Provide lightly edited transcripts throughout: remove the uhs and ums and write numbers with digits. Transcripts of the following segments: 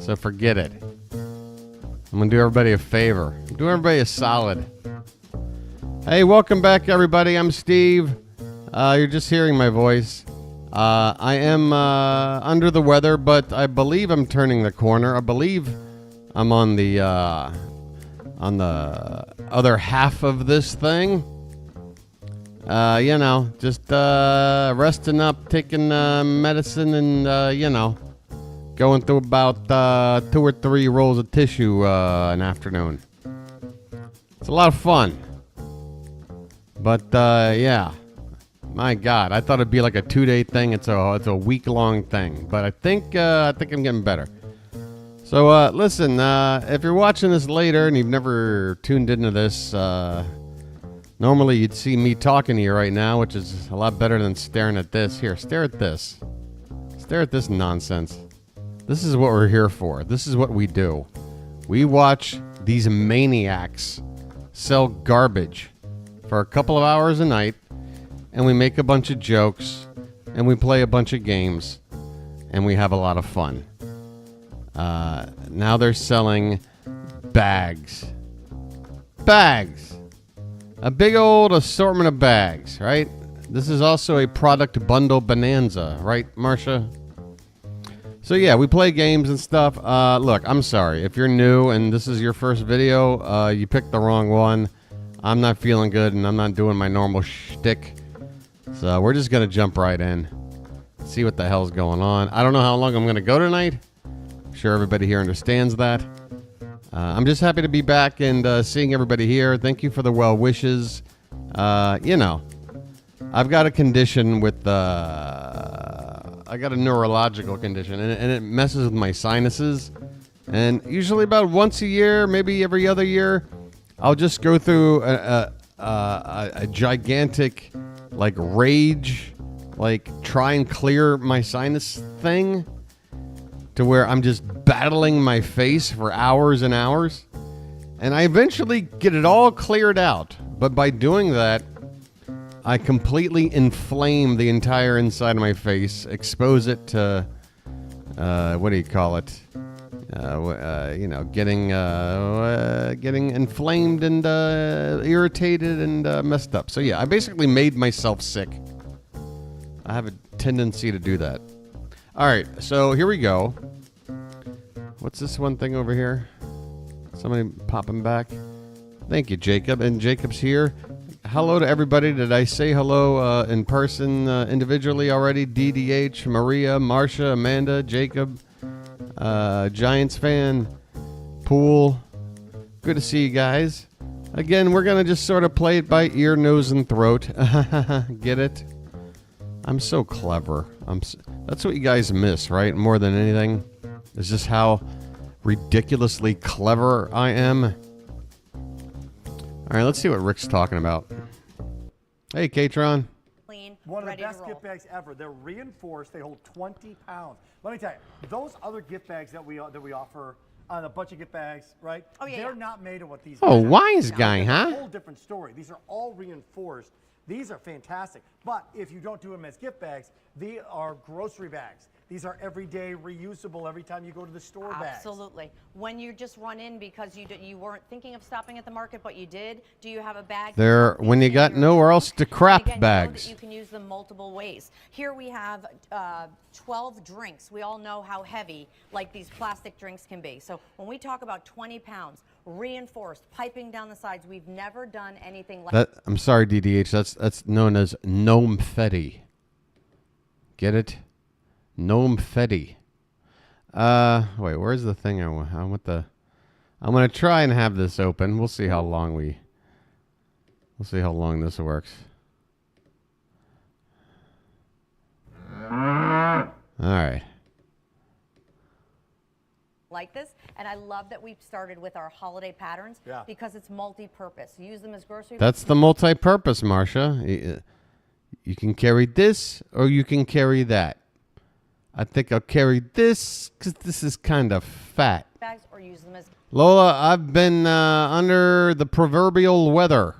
So forget it. I'm going to do everybody a favor. Do everybody a solid. Hey, welcome back, everybody. I'm Steve. You're just hearing my voice. I am under the weather, but I believe I'm turning the corner. I believe I'm on the other half of this thing. Just resting up, taking medicine, and going through about 2 or 3 rolls of tissue an afternoon. It's a lot of fun. But yeah. My God, I thought it'd be like a 2-day thing. It's a week-long thing, but I think I'm getting better. So listen, if you're watching this later and you've never tuned into this, normally you'd see me talking to you right now, which is a lot better than staring at this. Here, stare at this. Stare at this nonsense. This is what we're here for. This is what we do. We watch these maniacs sell garbage for a couple of hours a night. And we make a bunch of jokes, and we play a bunch of games, and we have a lot of fun. Now they're selling bags. Bags! A big old assortment of bags, right? This is also a product bundle bonanza, right, Marcia? So yeah, we play games and stuff. Look, I'm sorry. If you're new and this is your first video, you picked the wrong one. I'm not feeling good, and I'm not doing my normal shtick. So we're just going to jump right in, see what the hell's going on. I don't know how long I'm going to go tonight. I'm sure everybody here understands that. I'm just happy to be back and seeing everybody here. Thank you for the well wishes. I've got a condition with, I got a neurological condition, and it messes with my sinuses. And usually about once a year, maybe every other year, I'll just go through a gigantic... like rage, like try and clear my sinus thing to where I'm just battling my face for hours and hours. And I eventually get it all cleared out. But by doing that, I completely inflame the entire inside of my face, expose it to, what do you call it? Getting inflamed and irritated and messed up. So yeah, I basically made myself sick. I have a tendency to do that. All right, so here we go. What's this one thing over here? Somebody popping back. Thank you, Jacob. And Jacob's here. Hello to everybody. Did I say hello in person individually already? DDH, Maria, Marcia, Amanda, Jacob. Giants fan, Pool. Good to see you guys. Again, we're going to just sort of play it by ear, nose, and throat. Get it? I'm so clever. That's what you guys miss, right? More than anything. Is just how ridiculously clever I am. All right, let's see what Rick's talking about. Hey, Katron. One of the best gift bags ever. They're reinforced. They hold 20 pounds. Let me tell you, those other gift bags that we offer on a bunch of gift bags, right? Oh, yeah, they're not made of what these. Oh, wise guy, huh? It's a whole different story. These are all reinforced. These are fantastic. But if you don't do them as gift bags, they are grocery bags. These are everyday reusable every time you go to the store bags. Absolutely. When you just run in because you weren't thinking of stopping at the market, but you did, do you have a bag? There, when you got nowhere else to crap again, bags. You can use them multiple ways. Here we have 12 drinks. We all know how heavy like these plastic drinks can be. So when we talk about 20 pounds, reinforced, piping down the sides, we've never done anything like that. I'm sorry, DDH. That's known as gnome fetty. Get it? Gnome fetty. Wait, where's the thing I want? I'm gonna try and have this open. We'll see how long this works. All right. like this. And I love that we've started with our holiday patterns because it's multi-purpose. Use them as grocery. That's the multi-purpose, Marcia. You can carry this or you can carry that. I think I'll carry this because this is kind of fat. Bags or use them as Lola, I've been under the proverbial weather.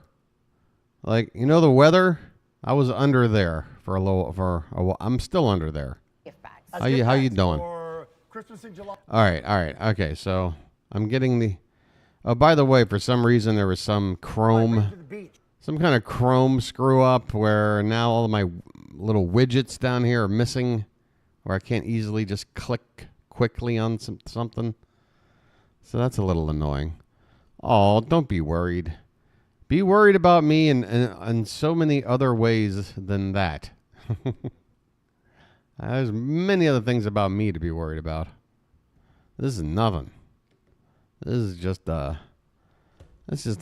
Like, you know the weather? I was under there for a while. I'm still under there. gift bags. How you doing? For Christmas in July. All right. Okay, so I'm getting the. Oh, by the way, for some reason there was some chrome, To the beach. some kind of chrome screw up where now all of my little widgets down here are missing, where I can't easily just click quickly on something. So that's a little annoying. Oh, don't be worried. Be worried about me in so many other ways than that. There's many other things about me to be worried about. This is nothing. This is just a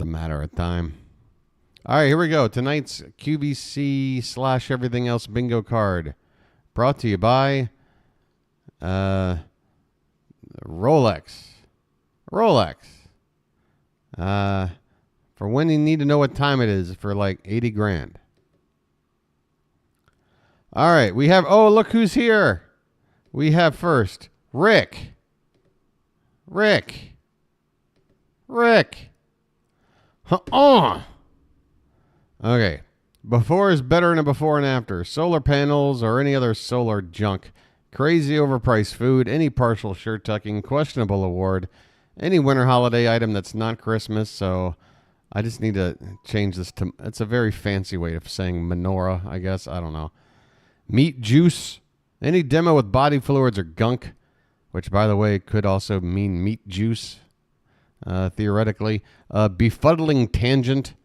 matter of time. All right, here we go. Tonight's QVC / everything else bingo card, brought to you by Rolex. For when you need to know what time it is for like 80 grand. All right, we have, oh, look who's here. We have first, Rick. Okay, before is better than a before and after. Solar panels or any other solar junk. Crazy overpriced food, any partial shirt tucking, questionable award, any winter holiday item that's not Christmas. So I just need to change this to, it's a very fancy way of saying menorah, I guess. I don't know. Meat juice, any demo with body fluids or gunk, which, by the way, could also mean meat juice, theoretically. Befuddling tangent,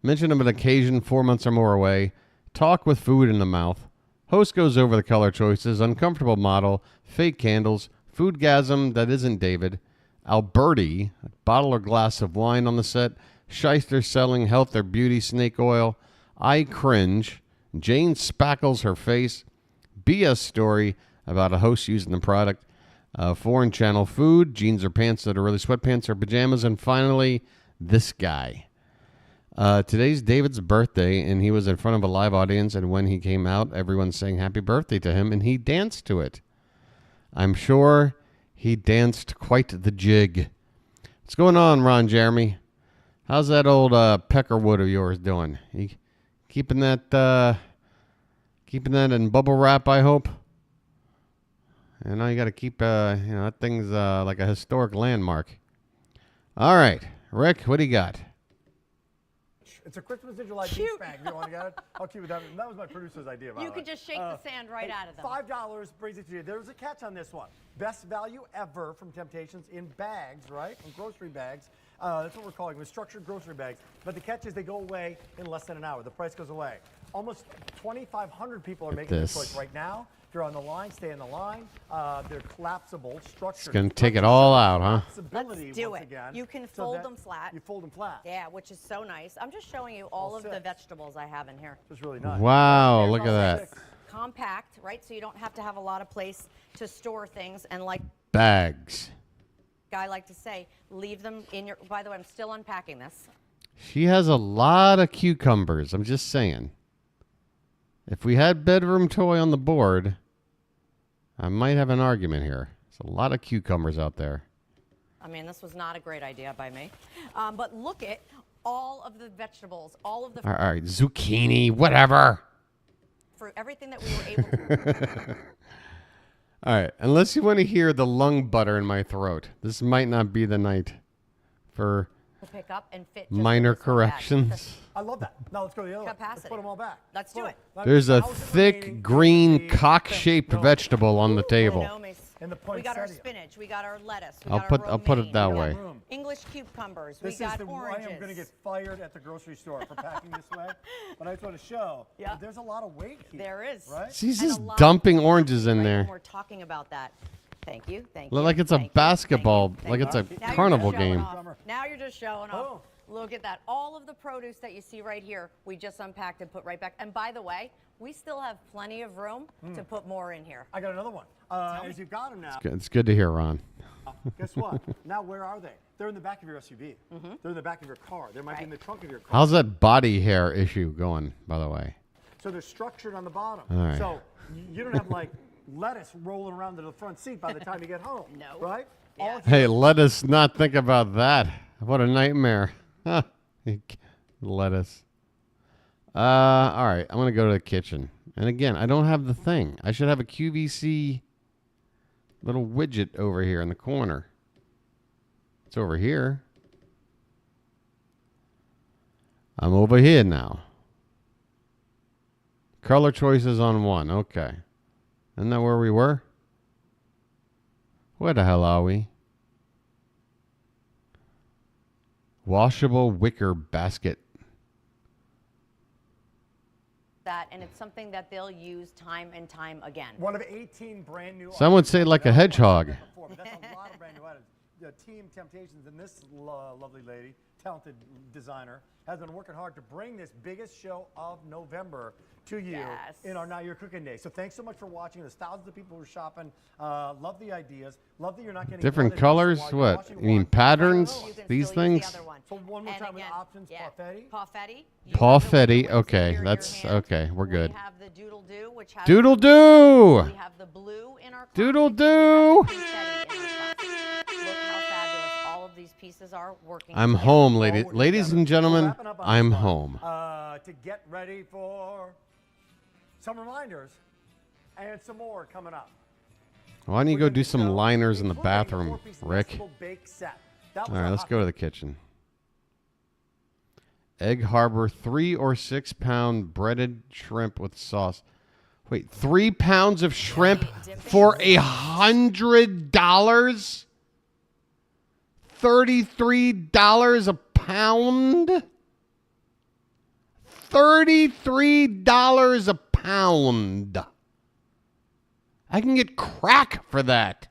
mention of an occasion 4 months or more away, talk with food in the mouth, host goes over the color choices, uncomfortable model, fake candles, foodgasm that isn't David, Alberti, a bottle or glass of wine on the set, shyster selling health or beauty snake oil, I cringe, Jane spackles her face, BS story about a host using the product, foreign channel food, jeans or pants that are really sweatpants or pajamas, and finally, this guy. Today's David's birthday, and he was in front of a live audience, and when he came out, everyone sang happy birthday to him, and he danced to it. I'm sure he danced quite the jig. What's going on, Ron Jeremy? How's that old peckerwood of yours doing? You keeping that in bubble wrap, I hope? You know, you got to keep, that thing's like a historic landmark. All right, Rick, what do you got? It's a Christmas in July beach bag. You want to get it? I'll keep it down. That was my producer's idea. You could just shake the sand right out of them. $5 brings it to you. There's a catch on this one. Best value ever from Temptations in bags, right? In grocery bags. That's what we're calling them, structured grocery bags. But the catch is they go away in less than an hour. The price goes away. Almost 2,500 people are making this choice right now. If you're on the line, stay on the line. They're collapsible, structured. It's going to take it all out, huh? Let's do it. You can fold them flat. You fold them flat. Yeah, which is so nice. I'm just showing you all of the vegetables I have in here. It's really nice. Wow, look at that. Compact, right? So you don't have to have a lot of place to store things. And like bags. I like to say, leave them in your, by the way, I'm still unpacking this. She has a lot of cucumbers. I'm just saying. If we had bedroom toy on the board, I might have an argument here. There's a lot of cucumbers out there. I mean, this was not a great idea by me. But look at all of the vegetables, all of the... All right, zucchini, whatever. For everything that we were able to... All right, unless you want to hear the lung butter in my throat, this might not be the night for pick up and fit minor corrections. I love that. Now let's go to the other Capacity. one. Let's put them all back. Let's do it. There's a thick green cock-shaped vegetable on the table. And the we got our spinach. We got our lettuce. We I'll put it that way. English cucumbers. This we got is oranges. I am going to get fired at the grocery store for packing this way. But I just want to show that there's a lot of weight here. There is. Right? She's just dumping oranges in there. We're talking about that. Thank you. Like it's a basketball, like it's a carnival game. Now you're just showing off. Look at that. All of the produce that you see right here, we just unpacked and put right back. And by the way, we still have plenty of room to put more in here. I got another one. As you've got them now. It's good to hear, Ron. Guess what? Now where are they? They're in the back of your SUV. They're in the back of your car. They might be in the trunk of your car. How's that body hair issue going, by the way? So they're structured on the bottom. All right. So you don't have like lettuce rolling around to the front seat by the time you get home. No. Right? Yeah. Hey, let us not think about that. What a nightmare. Lettuce. All right. I'm going to go to the kitchen. And again, I don't have the thing. I should have a QVC little widget over here in the corner. It's over here. I'm over here now. Color choices on 1. Okay. Isn't that where we were? Where the hell are we? Washable wicker basket. That, and it's something that they'll use time and time again. One of 18 brand new. Some would say like a hedgehog. But that's a lot of brand new items. The Team Temptations and this lovely lady, talented designer, has been working hard to bring this biggest show of November to you in our Now You're Cooking Day. So thanks so much for watching. There's thousands of people who are shopping. Love the ideas. Love that you're not getting Different colors? What? You mean patterns? These things? So one more time with the options. Parfetti. Parfetti. Okay, that's okay. We're good. We have the Doodle Doo, which has Doodle Doo. We have the blue in our Doodle Doo. Look how fabulous all of these pieces are working. I'm home, ladies and gentlemen. I'm home. To get ready for some reminders and some more coming up. Why don't you go do some liners in the bathroom, Rick? All right, let's go to the kitchen. Egg Harbor 3 or 6 pound breaded shrimp with sauce. Wait, 3 pounds of shrimp for $100? $33 a pound? $33 a pound. I can get crack for that.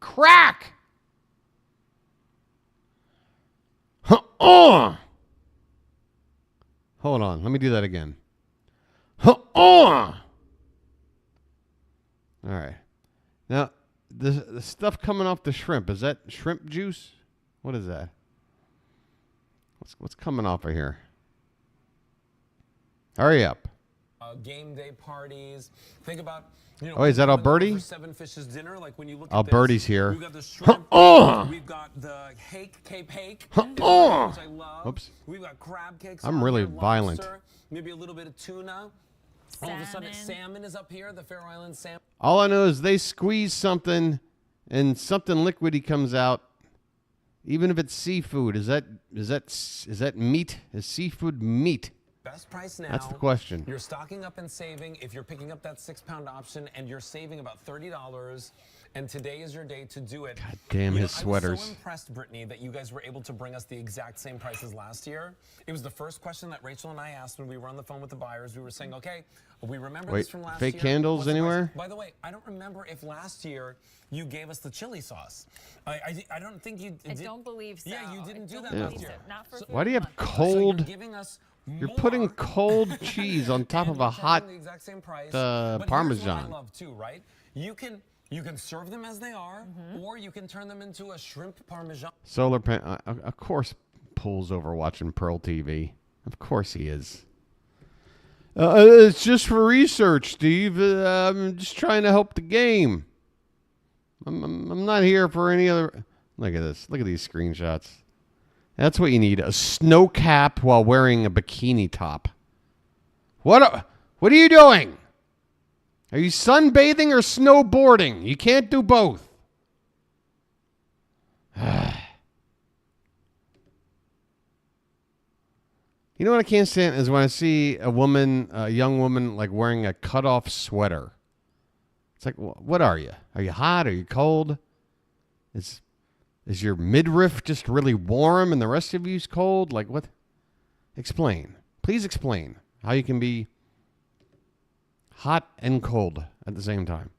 Crack. Hold on. Let me do that again. All right. Now, the stuff coming off the shrimp, is that shrimp juice? What is that? What's coming off of here? Hurry up. Game day parties. Think about, oh, is that Alberti? Seven Fishes dinner. Like when you look Alberti's here. We've got the shrimp. We've got the Cape hake, which I love. Oops. We've got crab cakes. I'm really violent. Lobster, maybe a little bit of tuna. All of a sudden, salmon is up here. The Faroe Islands salmon. All I know is they squeeze something, and something liquidy comes out. Even if it's seafood, is that meat? Is seafood meat? Best price now. That's the question. You're stocking up and saving. If you're picking up that 6 pound option and you're saving about $30, and today is your day to do it. God damn his sweaters. I was so impressed, Brittany, that you guys were able to bring us the exact same prices last year. It was the first question that Rachel and I asked when we were on the phone with the buyers. We were saying, okay, we remember this from last year. Fake candles anywhere? By the way, I don't remember if last year you gave us the chili sauce. I don't think you did. I don't believe so. Yeah, you didn't do that Yeah. last year. Not for Why do you have So cold? you're giving us You're putting cold cheese on top of a hot the exact same price. But Parmesan. here's what I love too, right? You can serve them as they are, or you can turn them into a shrimp parmesan. Solar panel. Of course, Pool's over watching Pearl TV. Of course he is. It's just for research, Steve. I'm just trying to help the game. I'm not here for any other. Look at this. Look at these screenshots. That's what you need. A snow cap while wearing a bikini top. What are you doing? Are you sunbathing or snowboarding? You can't do both. You know what I can't stand is when I see a young woman, like wearing a cutoff sweater. It's like, what are you? Are you hot? Are you cold? Is your midriff just really warm and the rest of you's cold? Like what? Explain. Please explain how you can be hot and cold at the same time.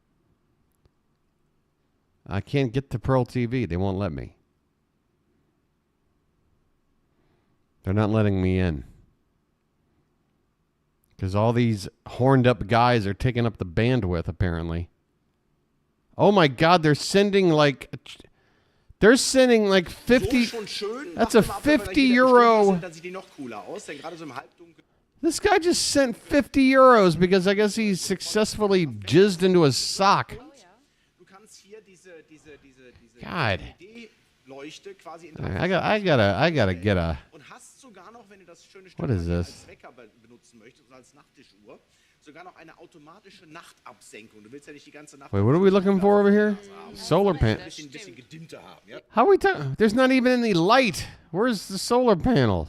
I can't get to Pearl TV. They won't let me. They're not letting me in. Because all these horned up guys are taking up the bandwidth, apparently. Oh my God, they're sending like 50. That's a 50 euro. This guy just sent 50 euros because I guess he successfully jizzed into his sock. God. I gotta get a. What is this? sogar noch eine automatische Nachtabsenkung. Du willst ja nicht die ganze Nacht. Wait, what are we looking for over here? Solar panel. Ein bisschen gedimmter haben, ja? How are we talking? There's not even any light. Where's the solar panel?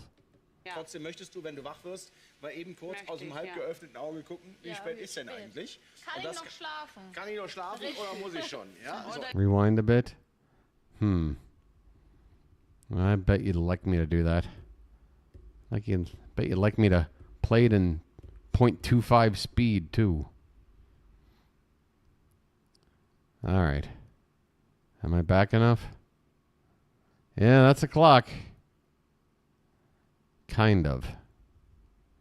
Trotzdem möchtest du, wenn du wach wirst, mal eben kurz aus dem halb geöffneten Auge gucken, wie spät ist denn eigentlich? Kann ich noch schlafen? Kann ich noch schlafen oder muss ich schon? Ja? So. Rewind a bit. I bet you'd like me to do that. Bet you'd like me to play it in 0.25 speed too. All right. Am I back enough? Yeah, that's a clock. Kind of.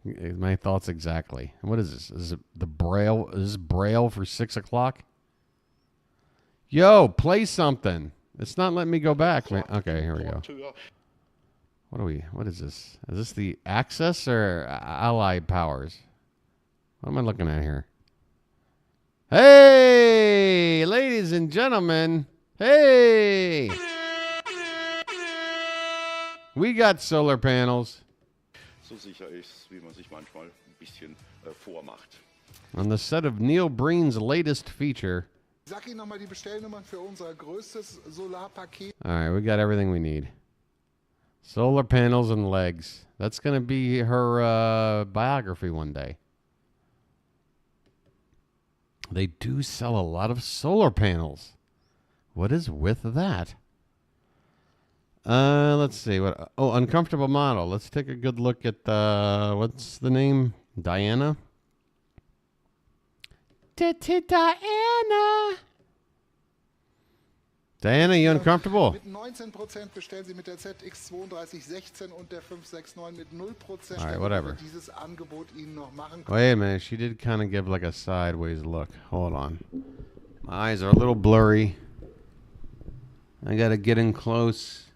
My thoughts exactly. What is this? Is it the Braille? Is this Braille for 6 o'clock? Yo, play something. It's not letting me go back, man. Okay, here we go. What is this? Is this the Access or Allied Powers? What am I looking at here? Hey, ladies and gentlemen. Hey. We got solar panels. So sicher ist, wie man sich manchmal ein bisschen vormacht. On the set of Neil Breen's latest feature. Sag Ihnen nochmal die Bestellnummern für unser größtes Solarpaket. All right, we got everything we need. Solar panels and legs. That's going to be her biography one day. They do sell a lot of solar panels. What is with that? Let's see. What? Oh, uncomfortable model. Let's take a good look at what's the name? Diana? Diana. Diana, you uncomfortable? Mit 19% bestellen Sie mit der ZX3216 und der 569 mit 0%. All right, whatever. Dieses Angebot Ihnen noch machen. Wait a minute. She did kind of give like a sideways look. Hold on. My eyes are a little blurry. I got to get in close.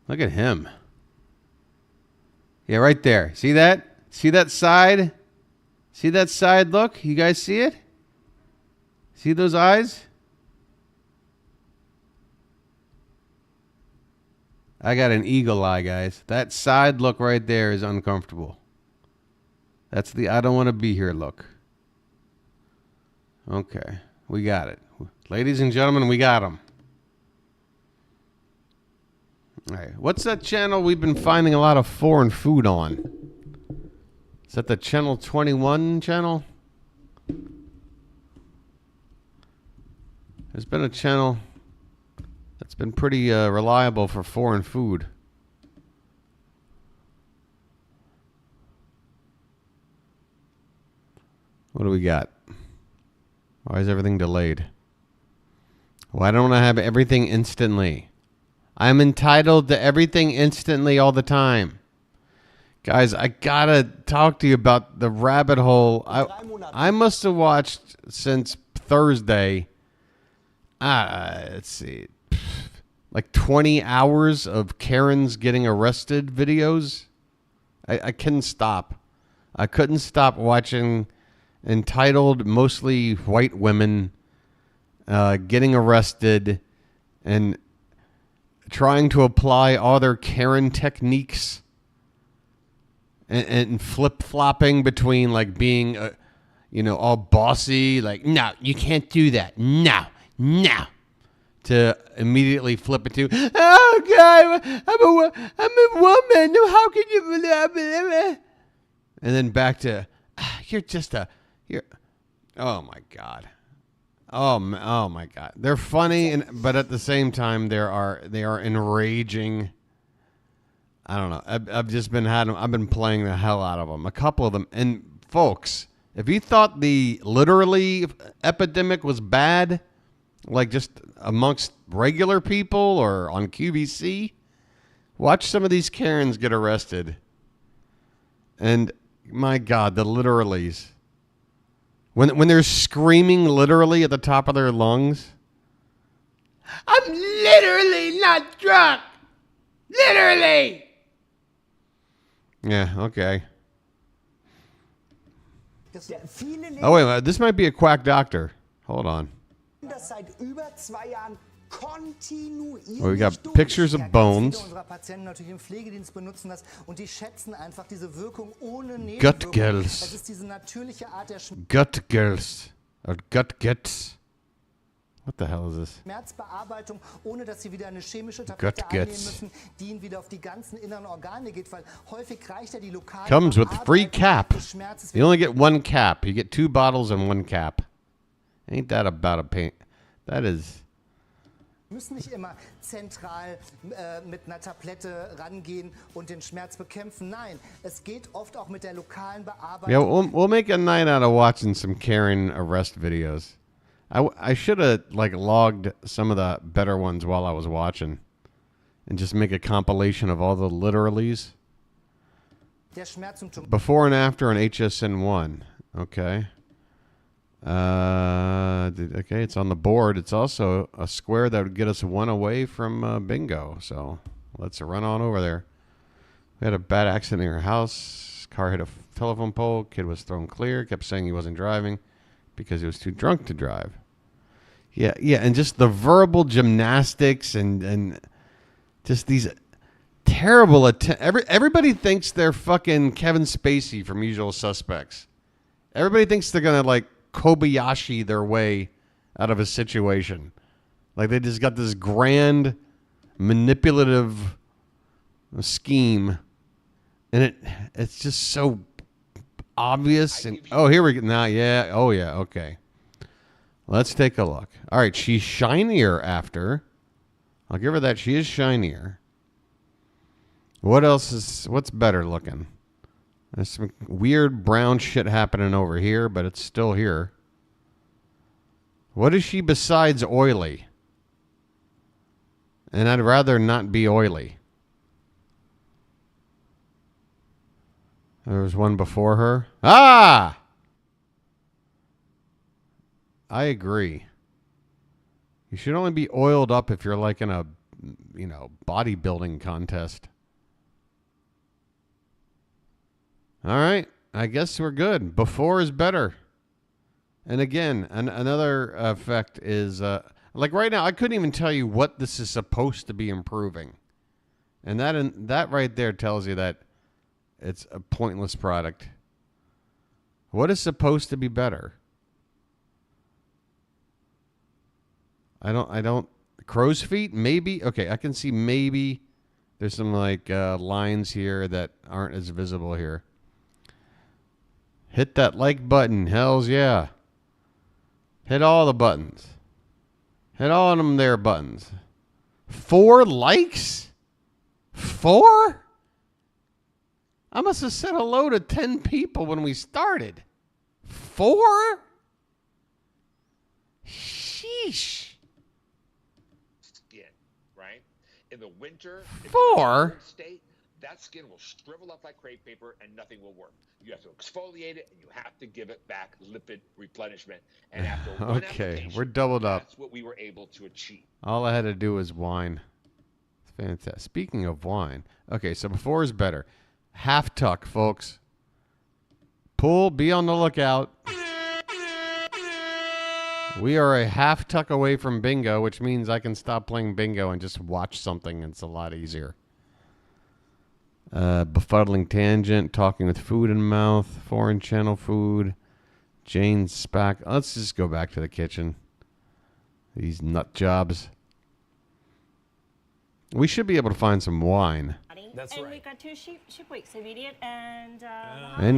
Look at him. Yeah, right there. See that? See that side? See that side look? You guys see it? See those eyes? I got an eagle eye, guys. That side look right there is uncomfortable. That's the I don't want to be here look. Okay, we got it. Ladies and gentlemen, we got them. All right, what's that channel we've been finding a lot of foreign food on? Is that the Channel 21 channel? There's been a channel that's been pretty reliable for foreign food. What do we got? Why is everything delayed? Why don't I have everything instantly? I'm entitled to everything instantly all the time. Guys, I gotta talk to you about the rabbit hole. I must have watched since Thursday. Let's see. Like 20 hours of Karens getting arrested videos. I couldn't stop. I couldn't stop watching entitled, mostly white women getting arrested and trying to apply all their Karen techniques and flip-flopping between like being, all bossy, like, no, you can't do that. No, to immediately flip it to, oh, God, I'm a woman. How can you blah, blah, blah. And then back to, oh, my God. Oh my God! They're funny, but at the same time, they are enraging. I don't know. I've been playing the hell out of them. A couple of them, and folks, if you thought the literally epidemic was bad, like just amongst regular people or on QVC, watch some of these Karens get arrested. And my God, the literalies. When they're screaming literally at the top of their lungs. I'm literally not drunk. Literally. Yeah, okay. Oh, wait, this might be a quack doctor. Hold on. Das seit über 2 Jahren kontinuierlich Well, we got durch. pictures of Ja, ganz bones. viele unserer Patienten natürlich im Pflegedienst benutzen das und die schätzen einfach diese Wirkung ohne Gut Nebenwirkung. girls. Es ist diese natürliche Art der Gut girls. Or gut gets. What the hell is this? Schmerzbearbeitung, ohne dass sie wieder eine chemische Tablette Gut einnehmen gets. müssen, die ihnen wieder auf die ganzen inneren Organe geht, weil häufig reicht ja die lokale Comes with free Bearbeitung cap. des Schmerzes. You only get one cap. You get 2 bottles and 1 cap. Ain't that about a pain? That is. Müssen nicht immer zentral mit einer Tablette rangehen und den Schmerz bekämpfen. Nein, es geht oft auch mit der lokalen Bearbeitung. Yeah, we'll make a night out of watching some Karen arrest videos. I should have logged some of the better ones while I was watching, and just make a compilation of all the literalies. Der Schmerzsymptom Before and after on HSN 1. Okay. Okay, it's on the board. It's also a square that would get us 1 away from bingo. So let's run on over there. We had a bad accident in our house. Car hit a telephone pole. Kid was thrown clear. Kept saying he wasn't driving because he was too drunk to drive. Yeah, and just the verbal gymnastics and just these terrible everybody thinks they're fucking Kevin Spacey from Usual Suspects. Everybody thinks they're gonna Kobayashi their way out of a situation. Like they just got this grand manipulative scheme, and it's just so obvious. And here we go. Now, yeah, okay. Let's take a look. All right, she's shinier after. I'll give her that. She is shinier. What's better looking? There's some weird brown shit happening over here, but it's still here. What is she besides oily? And I'd rather not be oily. There was one before her. Ah! I agree. You should only be oiled up if you're in a, bodybuilding contest. All right. I guess we're good. Before is better. And again, another effect is, right now, I couldn't even tell you what this is supposed to be improving. And that right there tells you that it's a pointless product. What is supposed to be better? I don't. Crow's feet? Maybe. Okay, I can see maybe there's some lines here that aren't as visible here. Hit that like button. Hells yeah. Hit all the buttons. Hit all of them there buttons. 4 likes? 4? I must have said hello to 10 people when we started. 4? Sheesh. Skin, right? In the winter, if 4? you're in a cold state, that skin will shrivel up like crepe paper and nothing will work. You have to exfoliate it and you have to give it back lipid replenishment. And after one Okay, we're doubled up. that's what we were able to achieve. All I had to do was whine. It's fantastic. Speaking of wine. Okay, so before is better. Half tuck, folks. Pull, be on the lookout. We are a half tuck away from bingo, which means I can stop playing bingo and just watch something. It's a lot easier. Befuddling tangent, talking with food in mouth, foreign channel food, Jane Spack. Let's just go back to the kitchen. These nut jobs. We should be able to find some wine. That's and right. we've got 2 ship weeks, immediate And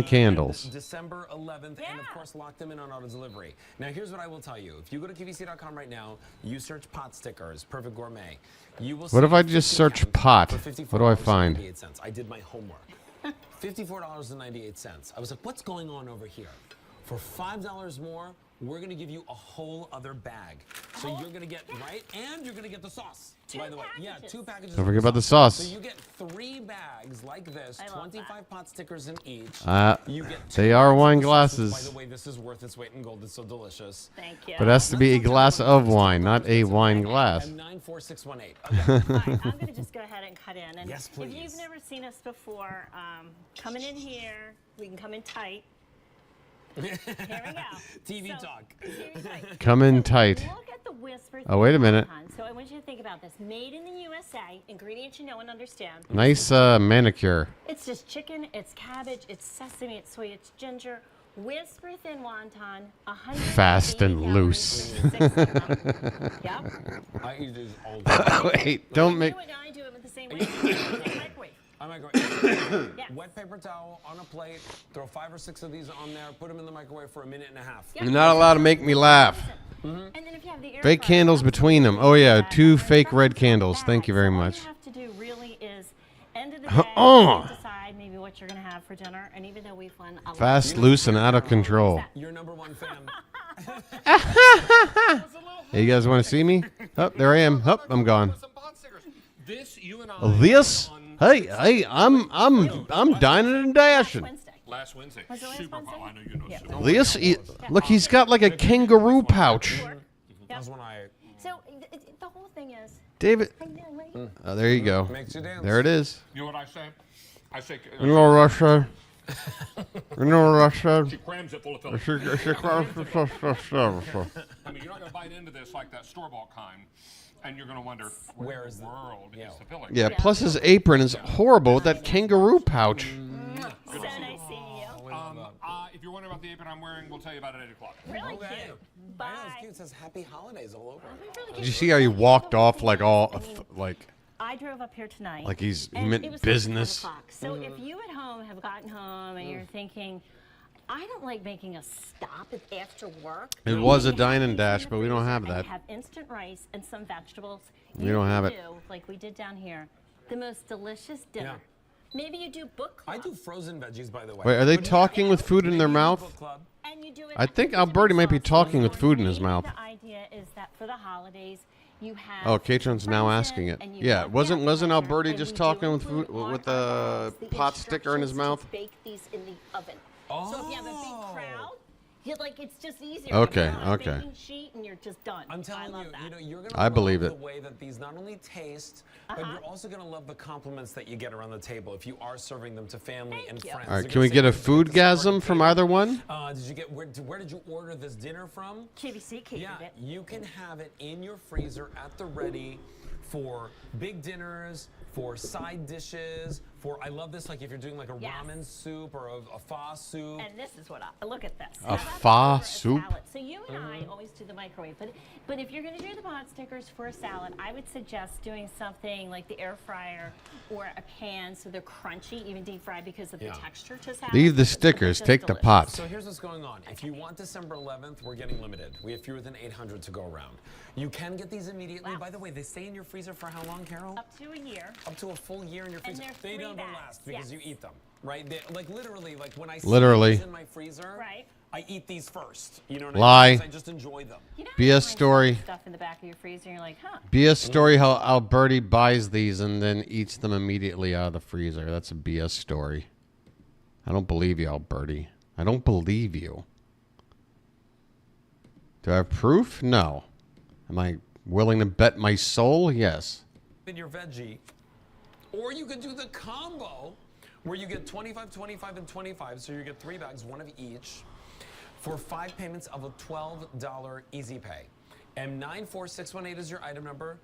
candles. December 11th, and of course, lock them in on auto delivery. Now, here's what I will tell you. If you go to QVC.com right now, you search pot stickers, Perfect Gourmet. You will What if see I just 50 search counts pot? for What do I find? $54.98. I did my homework. $54.98. I was like, what's going on over here? For $5 more, we're going to give you a whole other bag. So you're going to get, right? And you're going to get the sauce, by the way. Yeah, 2 packages. Don't forget about the sauce. So you get 3 bags like this, 25 pot stickers in each. You get they 2 are bags wine of sauces. glasses. By the way, this is worth its weight in gold. It's so delicious. Thank you. But it has to be a glass of wine, not a wine glass. And 94618. All right, I'm going to just go ahead and cut in. And Yes, if please. you've never seen us before, coming in here, we can come in tight. Here we go. TV talk. Here's right. Come in tight. Look at the Whisper. Oh, wait a minute. So I want you to think about this. Made in the USA, ingredients you know and understand. Nice manicure. It's just chicken, it's cabbage, it's sesame, it's soy, it's ginger. Whisper thin wonton, 100 Fast and loose. Yep. I eat these all day. Wait, don't make. You and I do it with the same way. Microwave. I'm microwave. Yes. Wet paper towel on a plate. Throw 5 or 6 of these on there. Put them in the microwave for a minute and a half. Yep. You're not allowed to make me laugh. And then if you have the air Fake fryer, candles between them. Oh yeah, 2 fake red candles. Thank you very All much. you have to do really is end of the day decide maybe what you're going to have for dinner. And even though we've won a lot, Fast, loose, and out of control. Your number 1 fan. Hey, you guys want to see me? Oh, there I am. Oh, I'm gone. This you and I. This? Hey, I'm dining and dashing. Last Wednesday. Was it last Super. Wednesday? Oh, I know you know. Yeah. Super. Look, he's got like a kangaroo pouch. That's when I. So the whole thing is, David. I know, right? Oh, there you go. Makes you dance. There it is. You know what I say? I say. You know what I said? You know what I said? She crams it full of fillers. She crams it full of fillers. I mean, you're not gonna bite into this like that store-bought kind, and you're gonna wonder Where in is the the- world yeah. is the filling. Yeah, plus his apron is horrible with that kangaroo pouch. So nice seeing you. If you're wondering about the apron I'm wearing, we'll tell you about it at 8 o'clock. Really Okay. cute. I know, Bye. it's cute. It says Happy Holidays all over. Did you see how he walked off like all like I drove up here tonight. like he and meant it was business? Like 5 o'clock. So if you at home have gotten home and you're thinking, I don't like making a stop after work. It was a You dine have and these in dash, the but we don't freezer have and that. Have instant rice and some vegetables. We You don't have can it. do, like we did down here, the most delicious dinner. Yeah. Maybe you do book club. I do frozen veggies, by the way. Wait, are they But talking with food in their mouth? book club. And you do it I think at the Alberti might be sauce. talking with food in his Maybe mouth. The idea is that for the holidays, you have. Oh, Katrin's now frozen asking it. and you Yeah, have wasn't appetizer, Alberti and just we do talking with include food on with our a box the pot sticker in his instructions mouth? to bake these in the oven. So if you have a big crowd, it's just easier. Okay, You put it on a okay. baking sheet and you're just done. I'm telling I love you, that. you're gonna I love believe the it. way that these not only taste, but you're also gonna love the compliments that you get around the table if you are serving them to family and you. friends. All right, They're can we gonna get a say, "Hey, look at this foodgasm from either one? Did you get where did you order this dinner from? QVC catered Yeah, it. you can have it in your freezer at the ready for big dinners, for side dishes, for I love this like if you're doing like a Yes. ramen soup or a pho soup. And this is what I look at this. A Now, that's pho over soup? salad. So you and I always do the microwave, but if you're going to do the pot stickers for a salad, I would suggest doing something like the air fryer or a pan so they're crunchy, even deep fried because of the texture to salad. Leave the stickers, Just take the delicious. pot. So here's what's going on. If you want December 11th, we're getting limited. We have fewer than 800 to go around. You can get these immediately. Wow. By the way, they stay in your freezer for how long, Carol? Up to a year. Up to a full year in your And freezer. they're They 3 don't bags, last because you yes. eat them, right? Like literally, like when I see Literally. these in my freezer, Right. I eat these first. You know what Lie. I mean? 'Cause I just enjoy them. You know how BS you find story. Stuff in the back of your freezer, and you're like, huh? BS story how Alberti buys these and then eats them immediately out of the freezer. That's a BS story. I don't believe you, Alberti. I don't believe you. Do I have proof? No. Am I willing to bet my soul? Yes. In your veggie, or you could do the combo where you get 25, 25, and 25. So you get 3 bags, 1 of each, for 5 payments of a $12 easy pay. M94618 is your item number.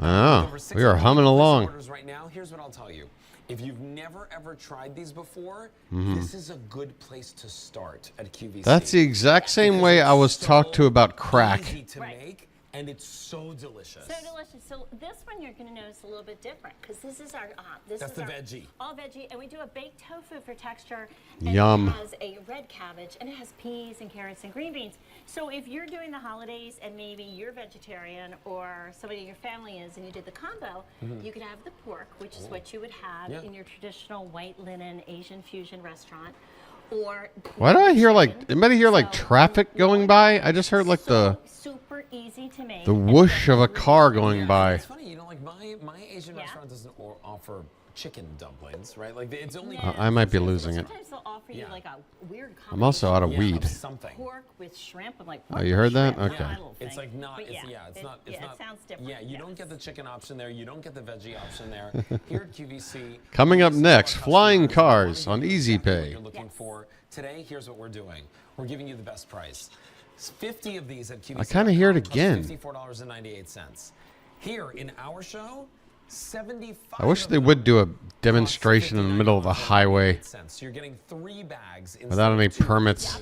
Oh, Over we are 600 humming along. orders right now. Here's what I'll tell you. If you've never ever tried these before, Mm-hmm. this is a good place to start at QVC. That's the exact same way I was talked to about crack. Easy to Right. make, and it's so delicious. So delicious. So this one you're going to notice a little bit different because this is our That's the veggie. all veggie, and we do a baked tofu for texture. And Yum. It has a red cabbage and it has peas and carrots and green beans. So if you're doing the holidays and maybe you're vegetarian or somebody in your family is, and you did the combo, you could have the pork, which is what you would have Yeah. in your traditional white linen Asian fusion restaurant. Or Why do I hear like, chicken. anybody hear like So, traffic going by? I just heard like the super easy to make. the and whoosh of a very car easy. going by. It's funny, you know, like my Asian Yeah. restaurant doesn't offer chicken dumplings, right? Like it's only. I might be losing it. Sometimes they'll offer you like a weird I'm also out of weed. Something. pork with shrimp. I'm like, Oh, you heard that? shrimp, Okay. my little It's thing. like not. But It's not. It's not. It sounds different. Yeah, you don't get the chicken option there. You don't get the veggie option there. Here at QVC. Coming up we next, support flying customers. cars We wanna on give you Easy exactly what Pay. you're looking for today. Here's what we're doing. We're giving you the best price. 50 of these at QVC. I kinda hear it again. $54.98. Here in our show, 75. I wish they would do a demonstration in the middle of the highway So you're getting 3 bags without any permits.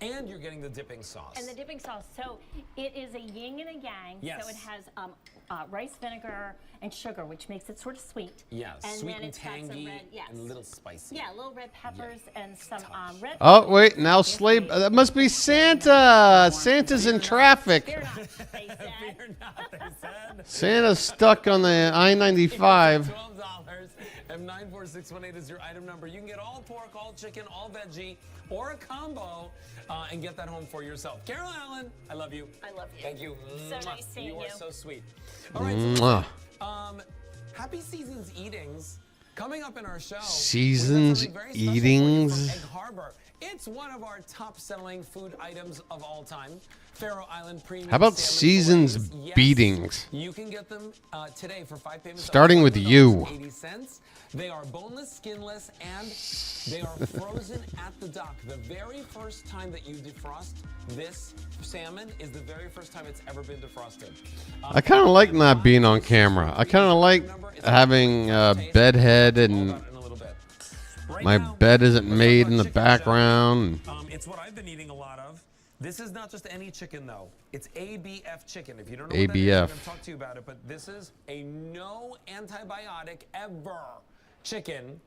And you're getting the dipping sauce. And the dipping sauce. So it is a yin and a yang. Yes. So it has rice vinegar and sugar, which makes it sort of sweet. Yeah, And sweet then and it's got some tangy red, yes. and a little spicy. Yeah, little red peppers and some red. Oh, wait, now sleigh. That must be Santa. Santa's in traffic. Fear not, they said. Fear not, they said. Santa's stuck on the I-95. $12 and 94618 is your item number. You can get all pork, all chicken, all veggie, or a combo, and get that home for yourself. Carol Allen, I love you. I love you. Thank you. So Mwah. nice seeing you. you. Are so sweet. All right, Mwah. so happy season's eatings. Coming up in our show, Season's we got something very special for you eatings. from Egg Harbor. It's one of our top-selling food items of all time. Faroe Island Premium. How about salmon season's fillets. Yes, beatings? you can get them today for 5 payments. Starting with you. $80. They are boneless, skinless, and they are frozen at the dock. The very first time that you defrost this salmon is the very first time it's ever been defrosted. I kind of like not being on camera. I kind of like having a bed head and my bed isn't made in the background. It's what I've been eating a lot of. This is not just any chicken, though. It's ABF chicken. If you don't know what that is, I'm going to talk to you about it. But this is a no antibiotic ever chicken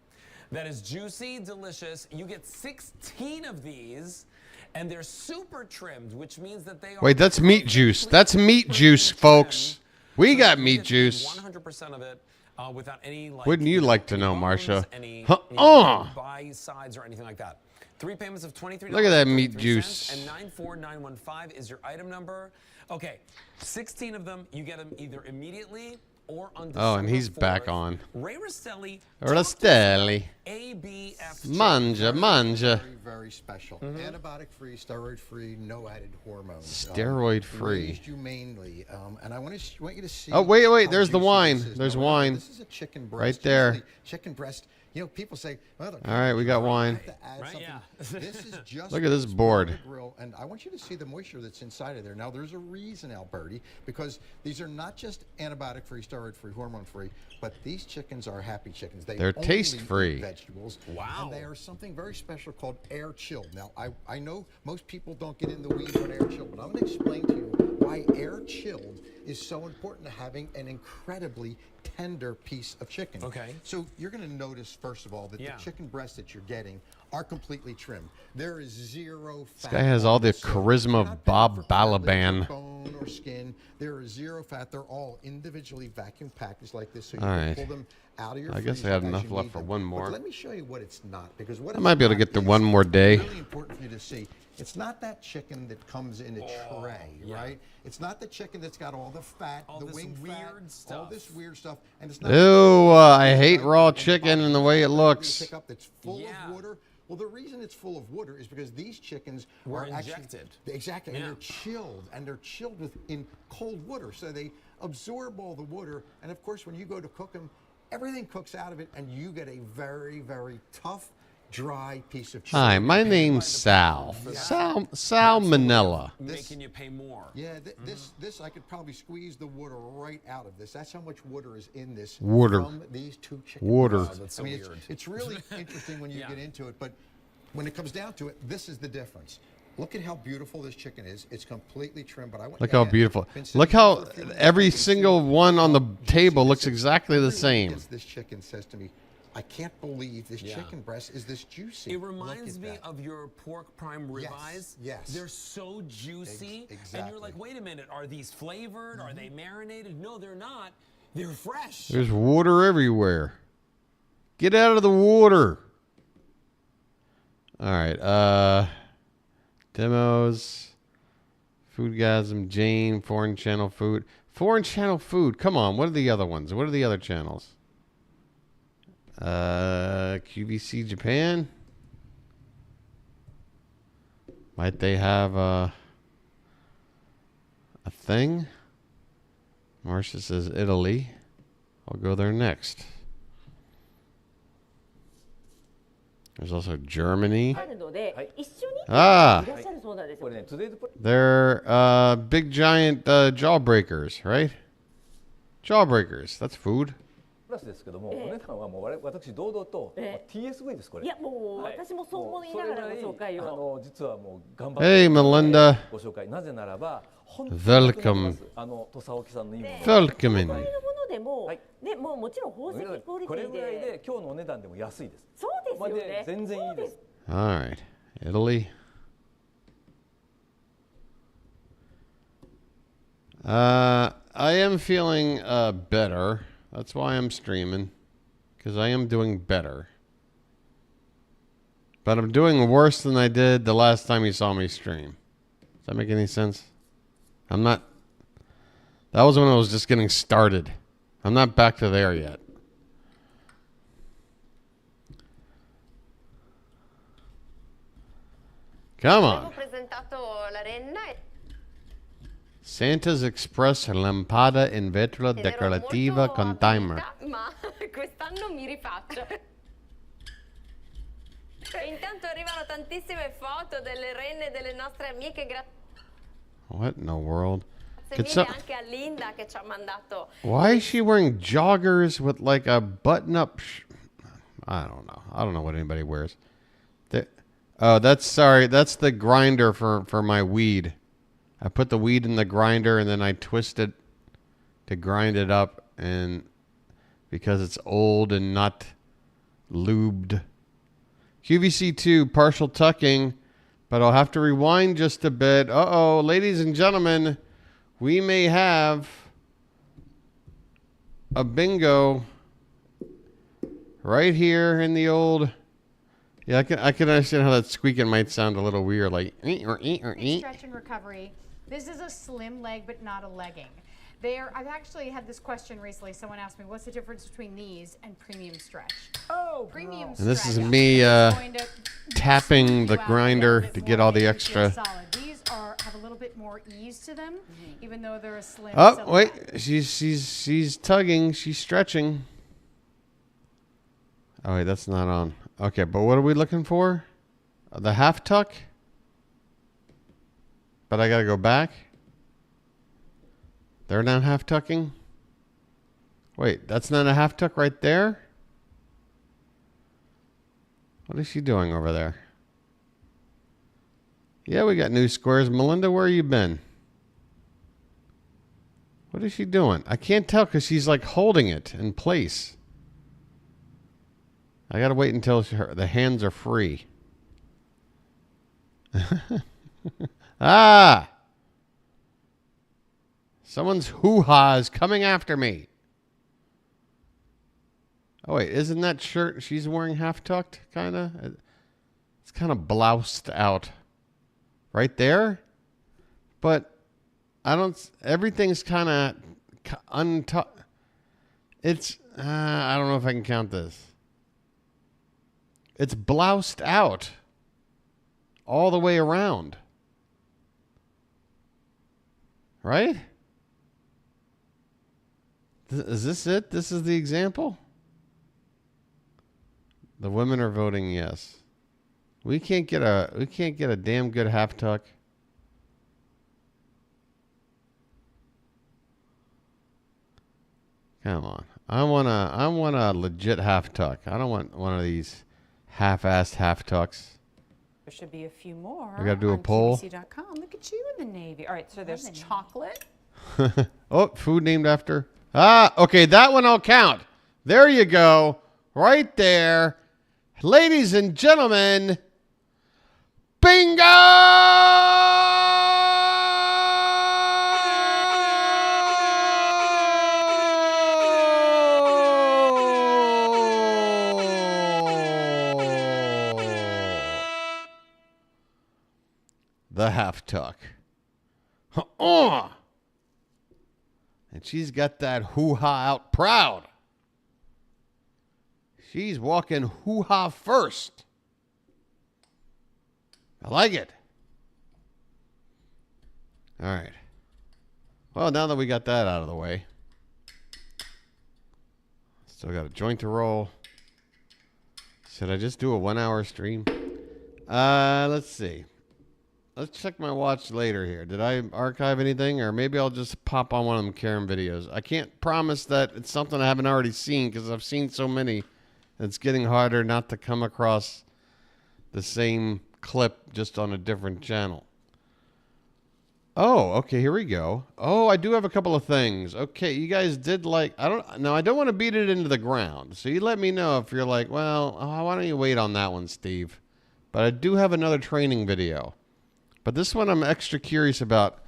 that is juicy, delicious. You get 16 of these, and they're super trimmed, which means that they are... Wait, that's meat juice. That's meat juice, folks. We got meat juice. 100% of it without any... Wouldn't you like to know, Marsha? Buy sides or anything like that. 3 payments of $23. Look at that meat juice. And 94915 is your item number. Okay, 16 of them. You get them either immediately or on December Oh, and he's 4th. back on. Ray Rastelli. Rastelli. ABF. Manja, manja. Very, very special. Antibiotic-free, steroid-free, no added hormones. Steroid-free. Raised humanely. And I want you to see. Oh, wait, how there's the juicy wine. this is. There's Now, wine. This is a chicken breast. Right there. Usually, chicken breast. You know, people say, well, All right, we got wine. This is just Look at this board. on the grill, and I want you to see the moisture that's inside of there. Now, there's a reason, Alberti, because these are not just antibiotic-free, steroid-free, hormone-free, but these chickens are happy chickens. They're only taste-free. eat vegetables. Wow. And they are something very special called air chilled. Now, I know most people don't get in the weeds on air chilled, but I'm going to explain to you why air chilled is so important to having an incredibly tender piece of chicken. Okay. So you're going to notice, first of all, that the chicken breasts that you're getting are completely trimmed. There is zero fat. This guy has all the So charisma you're of not Bob paying for cartilage or Balaban. bone or skin. There is zero fat. They're all individually vacuum packaged like this, so you All can right. pull them out of your I guess I freezer had as enough you left need for them. one But more. let me show you what it's not, because what I it's might be able to not get to is one more day. really important for you to see. It's not that chicken that comes in a tray, right? It's not the chicken that's got all the fat, All the this wing weird fat, stuff. all this weird stuff, and it's not. Ew, I hate raw chicken and the way it looks. Pick up that's full of water. Well, the reason it's full of water is because these chickens Were are actually injected. exactly, and Yeah. they're chilled in cold water, so they absorb all the water. And of course, when you go to cook them, everything cooks out of it, and you get a very, very tough, dry piece of chicken. Hi, my name's Sal. Sal Manella. Making you pay more. Yeah, this I could probably squeeze the water right out of this. That's how much water is in this. Water. From these 2 chicken Water. breasts. Oh, that's so I mean, weird. it's really interesting when you get into it, but when it comes down to it, this is the difference. Look at how beautiful this chicken is. It's completely trimmed, but I want Look you how to beautiful. been sitting Look here how for a few minutes, every you can see single one on the how table juicy looks this is. exactly the Everyone same. gets this chicken says to me, I can't believe this chicken breast is this juicy. It Look reminds at me that. of your pork prime ribeyes. Yes. They're so juicy. Exactly. And you're like, wait a minute, are these flavored? Are they marinated? No, they're not. They're fresh. There's water everywhere. Get out of the water. All right. Demos. Foodgasm, Jane, Foreign Channel Food. Foreign Channel Food. Come on. What are the other ones? What are the other channels? QVC Japan. Might they have a thing? Marcia says Italy. I'll go there next. There's also Germany. Ah, they're big giant jawbreakers, right? Jawbreakers. That's food. プラスですけども、お値段はもう私堂々と TSV ですこれ。いやもう私もそう思いながらご紹介を。実はもう頑張って。Hey Melinda. ご紹介。なぜならば本当に Welcome. 土佐沖さんのいいもの。Welcome in. でも、ね、もうもちろん宝石クオリティで。これぐらいで今日のお値段でも安いです。そうですよね。全然いいです。All right, Italy. I am feeling better. That's why I'm streaming, because I am doing better. But I'm doing worse than I did the last time you saw me stream. Does that make any sense? I'm not. That was when I was just getting started. I'm not back to there yet. Come on. Santa's Express lampada in vetro decorativa con timer. Ma quest'anno mi rifaccio. E intanto arrivano tantissime foto delle renne delle nostre amiche. What in the world? Grazie mille anche a Linda che ci ha mandato. Why is she wearing joggers with like a button-up? I don't know. I don't know what anybody wears. Oh, that's the grinder for my weed. I put the weed in the grinder and then I twist it to grind it up, and because it's old and not lubed. QVC2, partial tucking, but I'll have to rewind just a bit. Uh-oh, ladies and gentlemen, we may have a bingo right here in the old... Yeah, I can understand how that squeaking might sound a little weird, like or Stretch and recovery. This is a slim leg, but not a legging. I've actually had this question recently. Someone asked me, what's the difference between these and premium stretch? Oh, premium stretch. And this is me tapping the grinder to get all the extra. These have a little bit more ease to them, even though they're a slim. Oh, wait, she's tugging, she's stretching. Oh wait, that's not on. Okay, but what are we looking for? The half tuck? But I gotta go back? They're not half tucking? Wait, that's not a half tuck right there? What is she doing over there? Yeah, we got new squares. Melinda, where you been? What is she doing? I can't tell because she's like holding it in place. I gotta wait until the hands are free. Ah! Someone's hoo-ha is coming after me. Oh wait, isn't that shirt she's wearing half tucked, kinda? It's kind of bloused out. Right there? But I don't, everything's kind of untucked. It's, I don't know if I can count this. It's bloused out all the way around. Right? Is this it? This is the example? The women are voting yes. We can't get a damn good half tuck. Come on. I want a legit half tuck. I don't want one of these half-assed half tucks. There should be a few more. I gotta do a poll. QVC.com. Look at you in the Navy. All right, so there's chocolate. Oh, food named after. Ah, okay, that one I'll count. There you go. Right there. Ladies and gentlemen, bingo! The half tuck. And she's got that hoo-ha out proud. She's walking hoo-ha first. I like it. All right. Well, now that we got that out of the way, still got a joint to roll. Should I just do a 1 hour stream? Let's see. Let's check my watch later here. Did I archive anything? Or maybe I'll just pop on one of them Karen videos. I can't promise that it's something I haven't already seen because I've seen so many. It's getting harder not to come across the same clip just on a different channel. Oh, okay, here we go. Oh, I do have a couple of things. Okay, you guys did like, I don't want to beat it into the ground. So you let me know if you're like, well, why don't you wait on that one, Steve? But I do have another training video. But this one I'm extra curious about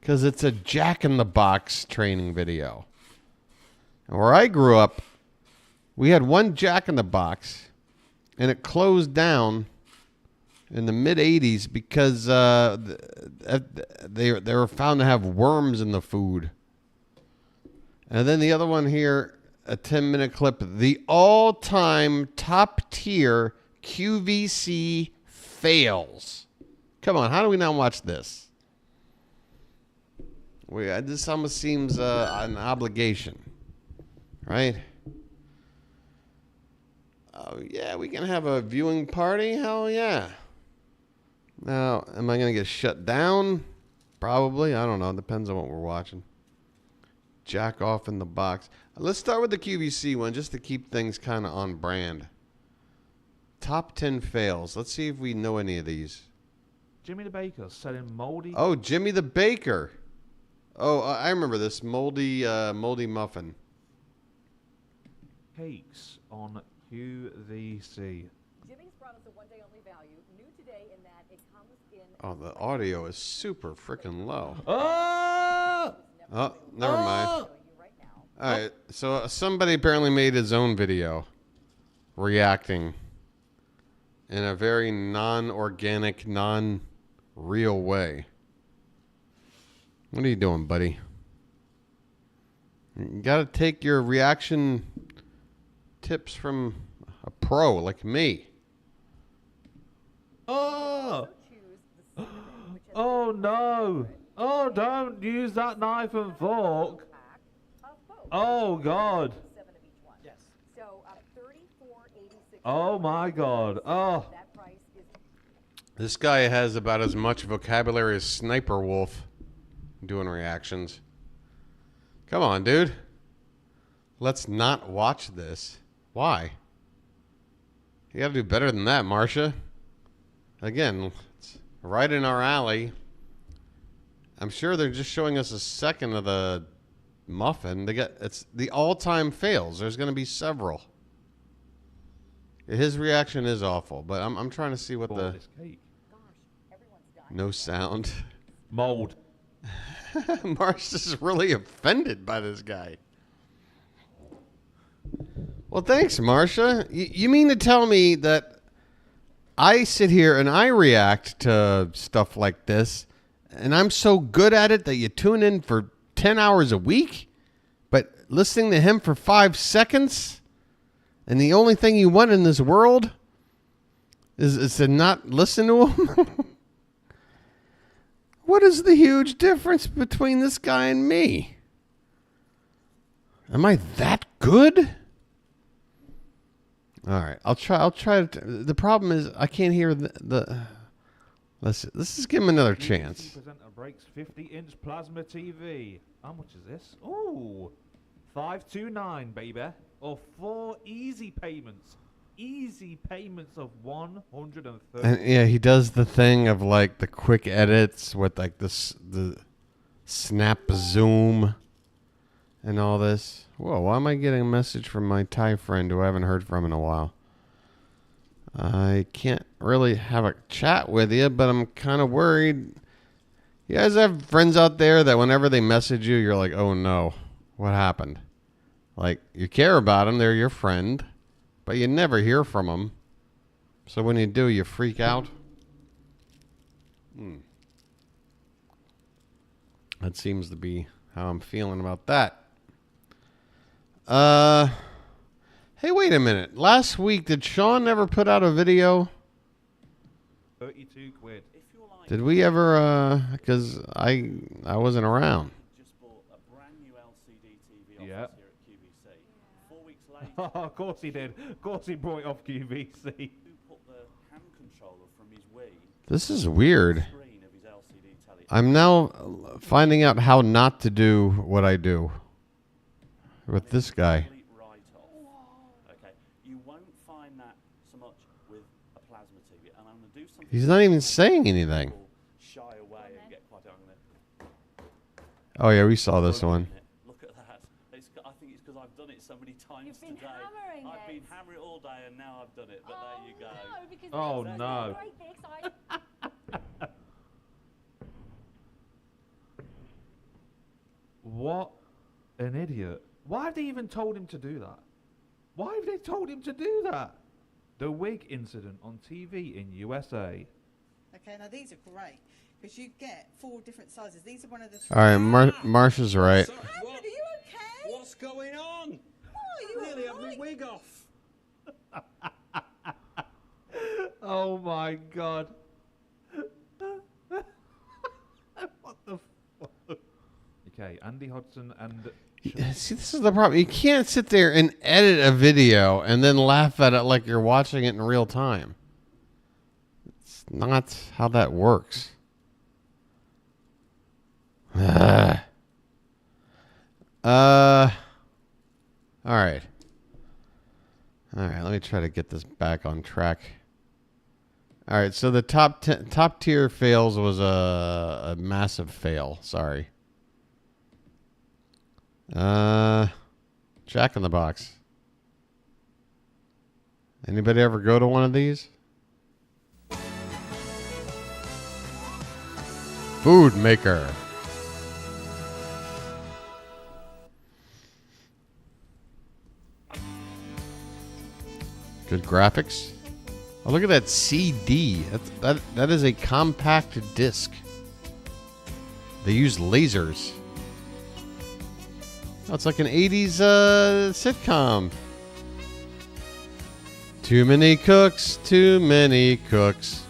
because it's a Jack-in-the-Box training video. And where I grew up, we had one Jack-in-the-Box, and it closed down in the mid-'80s because they were found to have worms in the food. And then the other one here, a 10-minute clip, the all-time top-tier QVC fails. Come on, how do we not watch this? This almost seems an obligation, right? Oh, yeah, we can have a viewing party? Hell yeah. Now, am I going to get shut down? Probably. I don't know. It depends on what we're watching. Jack off in the box. Let's start with the QVC one just to keep things kind of on brand. Top 10 fails. Let's see if we know any of these. Jimmy the Baker selling moldy. Oh, Jimmy the Baker. Oh, I remember this moldy muffin. Cakes on QVC. Jimmy's brought us a one-day only value, new today in that it comes in. Oh, the audio is super freaking low. Oh! Oh, never mind. All right, so somebody apparently made his own video reacting in a very non-organic, non-real way. What are you doing, buddy? You got to take your reaction tips from a pro like me. Oh! Oh no! Oh, don't use that knife and fork. Oh God! Oh my God! Oh. This guy has about as much vocabulary as Sniper Wolf doing reactions. Come on, dude. Let's not watch this. Why? You got to do better than that, Marcia. Again, it's right in our alley. I'm sure they're just showing us a second of the muffin. It's the all-time fails. There's going to be several. His reaction is awful, but I'm trying to see what the no sound mold. Marcia's really offended by this guy. Well, thanks, Marcia. You mean to tell me that I sit here and I react to stuff like this, and I'm so good at it that you tune in for 10 hours a week, but listening to him for 5 seconds, and the only thing you want in this world is to not listen to him? What is the huge difference between this guy and me? Am I that good? All right, I'll try. The problem is I can't hear the let's just give him another chance. Presenter breaks 50-inch plasma TV. How much is this? Ooh, $529, baby. Or 4 easy payments. Easy payments of $130. And yeah, he does the thing of like the quick edits with like the snap zoom and all this. Whoa, why am I getting a message from my Thai friend who I haven't heard from in a while? I can't really have a chat with you, but I'm kind of worried. You guys have friends out there that whenever they message you, you're like, oh no, what happened? Like, you care about them, they're your friend, but you never hear from them. So when you do, you freak out. That seems to be how I'm feeling about that. Hey, wait a minute. Last week, did Sean never put out a video? 32 quid. Did we ever? Because I wasn't around. Just bought a brand new LCD TV Yeah. off us here at QVC. 4 weeks later, Of course he did. Of course he brought it off QVC. he put the hand controller from his Wii This is weird. screen of his LCD telly. I'm now finding out how not to do what I do with this guy. Complete write-off. Okay, you won't find that so much with a plasma TV, and I'm going to do something. He's not even saying anything. People shy away and get quite angry. Oh yeah, we saw this one. Look at that. I think it's because I've done it so many times You've been today. hammering I've it. been hammering it all day, and now I've done it. But there you go. No, because Oh, this is no. great, this. What an idiot. Why have they even told him to do that? Why have they told him to do that? The wig incident on TV in USA. Okay, now these are great because you get 4 different sizes. These are one of the. All right, Marsha's right. Alfred, are you okay? What's going on? Oh, you Nearly have alright? my wig off. Oh my god. What the fuck? Okay, Andy Hodgson and... See, this is the problem. You can't sit there and edit a video and then laugh at it like you're watching it in real time. It's not how that works. All right. All right, let me try to get this back on track. All right, so the top tier fails was a massive fail. Sorry. Jack in the Box. Anybody ever go to one of these? Food maker. Good graphics. Oh, look at that CD. That is a compact disc. They use lasers. Oh, it's like an 80s sitcom. Too many cooks, too many cooks.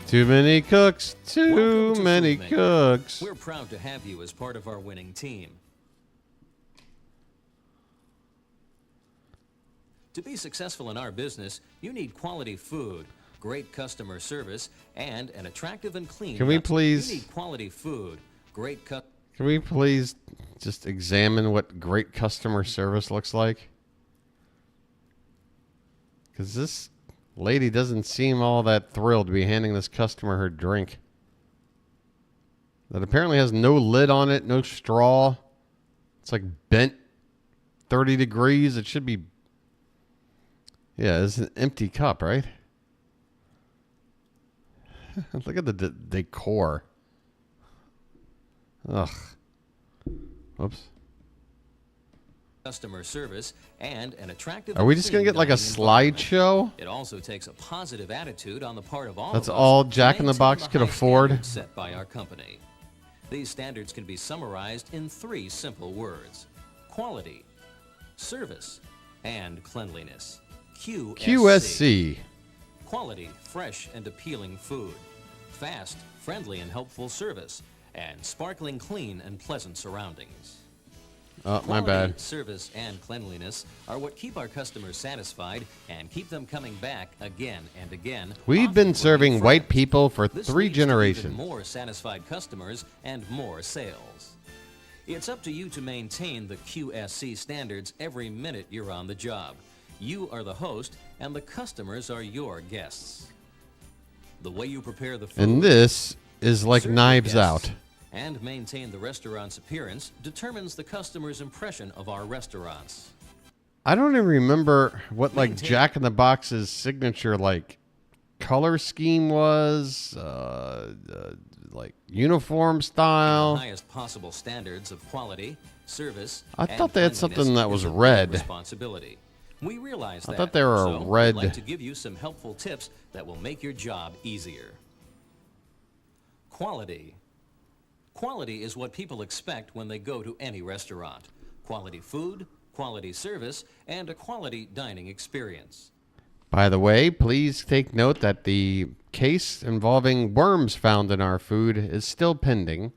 Too many cooks, too many cooks. We're proud to have you as part of our winning team. To be successful in our business, you need quality food, great customer service, and an attractive and clean. Can we please- You need quality food, great Can we please just examine what great customer service looks like? Because this lady doesn't seem all that thrilled to be handing this customer her drink. That apparently has no lid on it, no straw. It's like bent 30 degrees. It should be... Yeah, it's an empty cup, right? Look at the decor. Ugh. Whoops. customer service, and an attractive. Are we just going to get like a slideshow? It also takes a positive attitude on the part of all. That's of us all to Jack in the maintain Box could high afford? standards set by our company. These standards can be summarized in 3 simple words: quality, service, and cleanliness. QSC. Quality, fresh and appealing food. Fast, friendly and helpful service. And sparkling clean and pleasant surroundings. Oh, my Quality, bad. service, and cleanliness are what keep our customers satisfied and keep them coming back again and again. We've been serving white people for This 3 leads to even generations. more satisfied customers and more sales. It's up to you to maintain the QSC standards every minute you're on the job. You are the host, and the customers are your guests. The way you prepare the food, And this is like serve your Knives guests, Out. and maintain the restaurant's appearance determines the customer's impression of our restaurants. I don't even remember what like Jack in the Box's signature like color scheme was, like uniform The style. highest possible standards of quality, service, I and thought they had cleanliness something that is was a big red. responsibility. We realize I that. thought they were a so red- We'd like to give you some helpful tips that will make your job easier. Quality. Quality is what people expect when they go to any restaurant. Quality food, quality service, and a quality dining experience. By the way, please take note that the case involving worms found in our food is still pending.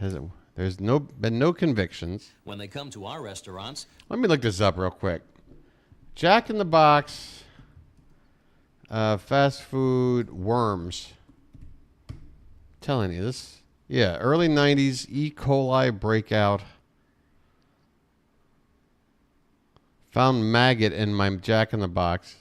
There's been no convictions. When they come to our restaurants, Let me look this up real quick. Jack in the Box, fast food worms. I'm telling you this. Yeah, early 90s E. coli breakout. Found maggot in my Jack in the Box.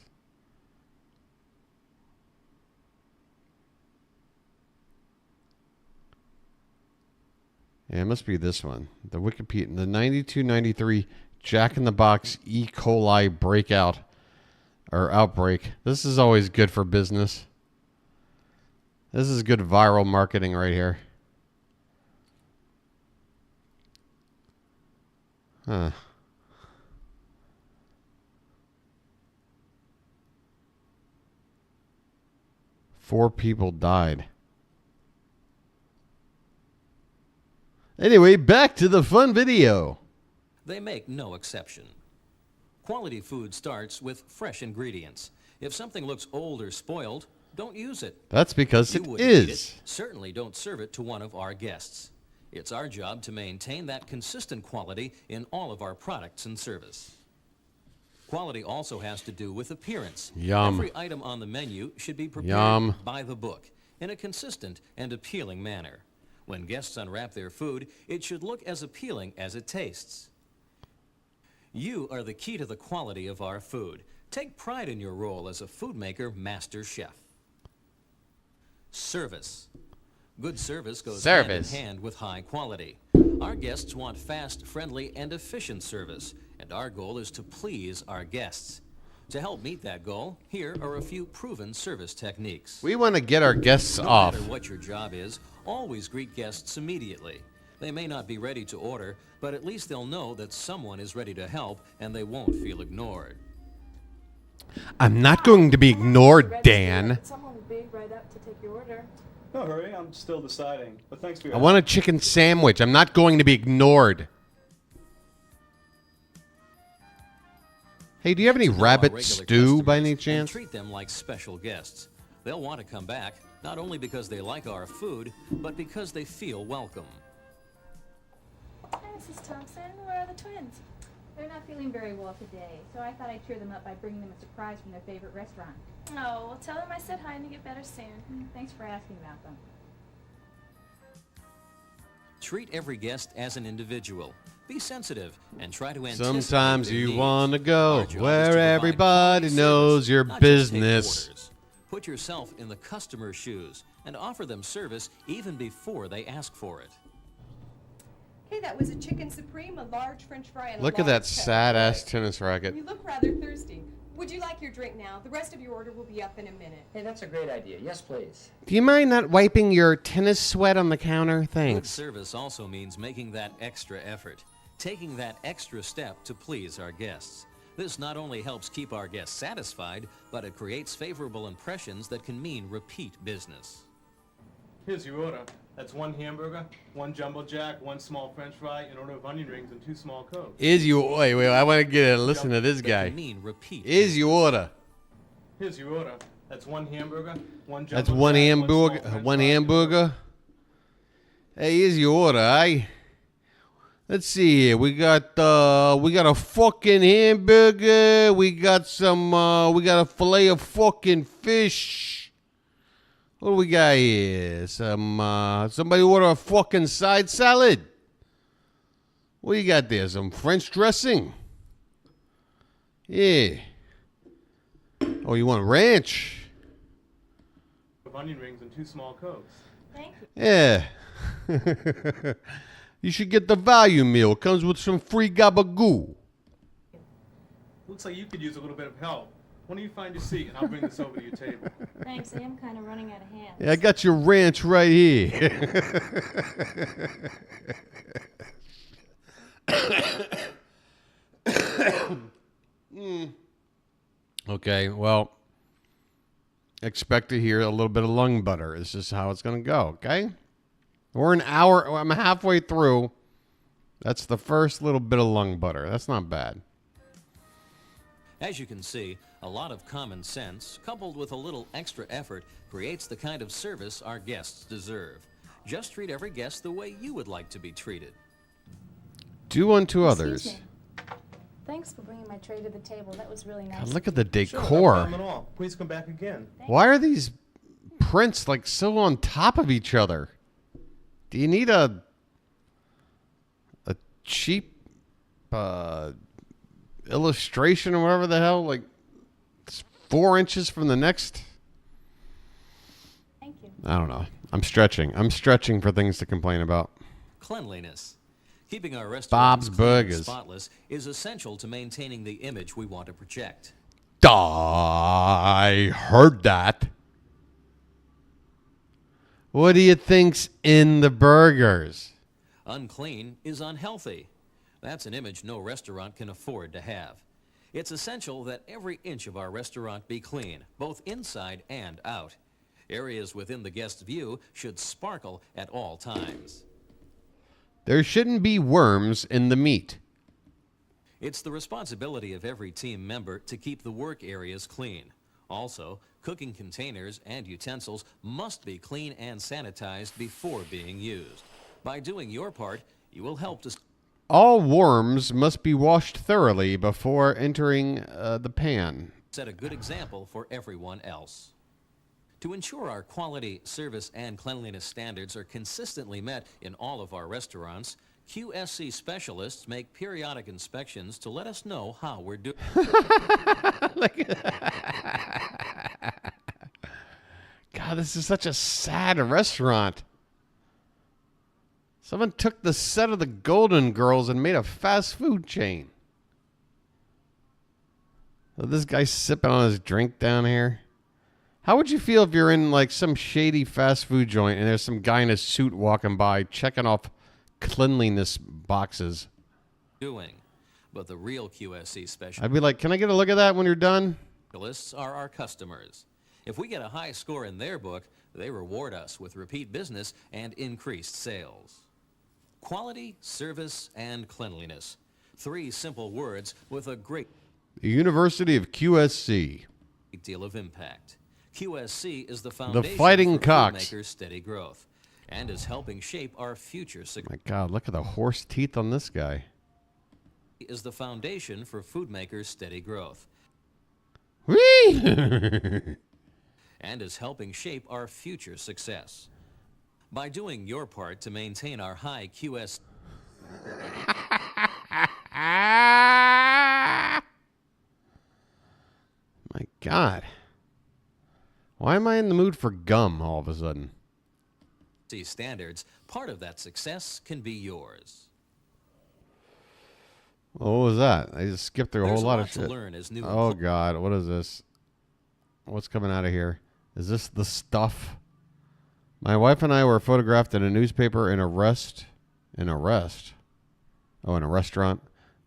Yeah, it must be this one. The Wikipedia, the 92-93 Jack in the Box E. coli breakout or outbreak. This is always good for business. This is good viral marketing right here. Huh. Four people died. Anyway, back to the fun video. they make no exception. Quality food starts with fresh ingredients. If something looks old or spoiled, don't use it. That's because You it wouldn't eat is. it. Certainly don't serve it to one of our guests. It's our job to maintain that consistent quality in all of our products and service. Quality also has to do with appearance. Yum. Every item on the menu should be prepared Yum. by the book in a consistent and appealing manner. When guests unwrap their food, it should look as appealing as it tastes. You are the key to the quality of our food. Take pride in your role as a food maker master chef. Service. Good service goes hand in hand with high quality. Our guests want fast, friendly, and efficient service, and our goal is to please our guests. To help meet that goal, here are a few proven service techniques. We want to get our guests off. No matter what your job is, always greet guests immediately. They may not be ready to order, but at least they'll know that someone is ready to help and they won't feel ignored. I'm not going to be ignored, Dan. Someone will be right up to take your order. No hurry, I'm still deciding. But thanks for your I want a chicken sandwich. I'm not going to be ignored. Hey, do you have any Get to know our rabbit regular stew by any customers and chance? treat them like special guests. They'll want to come back, not only because they like our food, but because they feel welcome. Hi, Mrs. Thompson. Where are the twins? They're not feeling very well today, so I thought I'd cheer them up by bringing them a surprise from their favorite restaurant. Oh, well, tell them I said hi and to get better soon. Thanks for asking about them. Treat every guest as an individual. Be sensitive and try to anticipate Sometimes their you needs. want to Our go job is to where provide everybody quality knows service, your not just take business. orders. Put yourself in the customer's shoes and offer them service even before they ask for it. Hey, that was a chicken supreme, a large French fry, and Look a at large that Coke. sad-ass tennis racket. You look rather thirsty. Would you like your drink now? The rest of your order will be up in a minute. Hey, that's a great idea. Yes, please. Do you mind not wiping your tennis sweat on the counter? Good Thanks. service also means making that extra effort, taking that extra step to please our guests. This not only helps keep our guests satisfied, but it creates favorable impressions that can mean repeat business. Here's your order. That's 1 hamburger, 1 jumbo jack, 1 small French fry, an order of onion rings, and 2 small Cokes. Is you wait? I want to get a listen to this guy. Is your order? Here's your order. That's 1 hamburger, 1 jumbo That's one jack, hamburger. small French One fry, hamburger. Hey, here's your order. Let's see here. We got a fucking hamburger. We got a fillet of fucking fish. What do we got here? Somebody order a fucking side salad. What do you got there? Some French dressing? Yeah. Oh, you want ranch? of onion rings, and 2 small Cokes. Thank you. Yeah. You should get the value meal. It comes with some free gabagoo. Looks like you could use a little bit of help. Why don't you find your seat, and I'll bring this over to your table. Thanks. I am kind of running out of hands. Yeah, I got your ranch right here. Okay, well, expect to hear a little bit of lung butter. This is how it's going to go, okay? We're an hour. I'm halfway through. That's the first little bit of lung butter. That's not bad. As you can see, a lot of common sense, coupled with a little extra effort, creates the kind of service our guests deserve. Just treat every guest the way you would like to be treated. Do unto Excuse others. me. Thanks for bringing my tray to the table. That was really nice. God, look at the Sure, no decor. problem at all. Please come back again. Why are these prints like so on top of each other? Do you need a cheap illustration or whatever the hell? Like it's 4 inches from the next. Thank you. I don't know. I'm stretching. I'm stretching for things to complain about. Cleanliness. Keeping our Bob's restaurants clean and Burgers. spotless is essential to maintaining the image we want to project. I heard that. What do you think's in the burgers? Unclean is unhealthy. That's an image no restaurant can afford to have. It's essential that every inch of our restaurant be clean, both inside and out. Areas within the guest's view should sparkle at all times. There shouldn't be worms in the meat. It's the responsibility of every team member to keep the work areas clean. Also, cooking containers and utensils must be clean and sanitized before being used. By doing your part, you will help to... All worms must be washed thoroughly before entering the pan. set a good example for everyone else. To ensure our quality, service, and cleanliness standards are consistently met in all of our restaurants, QSC specialists make periodic inspections to let us know how we're doing. God, this is such a sad restaurant. Someone took the set of the Golden Girls and made a fast food chain. So this guy's sipping on his drink down here. How would you feel if you're in like some shady fast food joint and there's some guy in a suit walking by checking off cleanliness boxes? But the real QSC I'd be like, can I get a look at that when you're done? specialists are our customers. If we get a high score in their book, they reward us with repeat business and increased sales. Quality, service, and cleanliness. 3 simple words with a great The University of QSC. deal of impact. QSC is the foundation Fighting for Cocks. Foodmakers' steady growth and is helping shape our future success. My God, look at the horse teeth on this guy. Is the foundation for Foodmakers' steady growth Whee! and is helping shape our future success. By doing your part to maintain our high QS My God. Why am I in the mood for gum all of a sudden? standards, part of that success can be yours. What was that? I just skipped through a There's whole a lot lot of to shit. learn as new Oh God, what is this? What's coming out of here? Is this the stuff? My wife and I were photographed in a newspaper in a restaurant.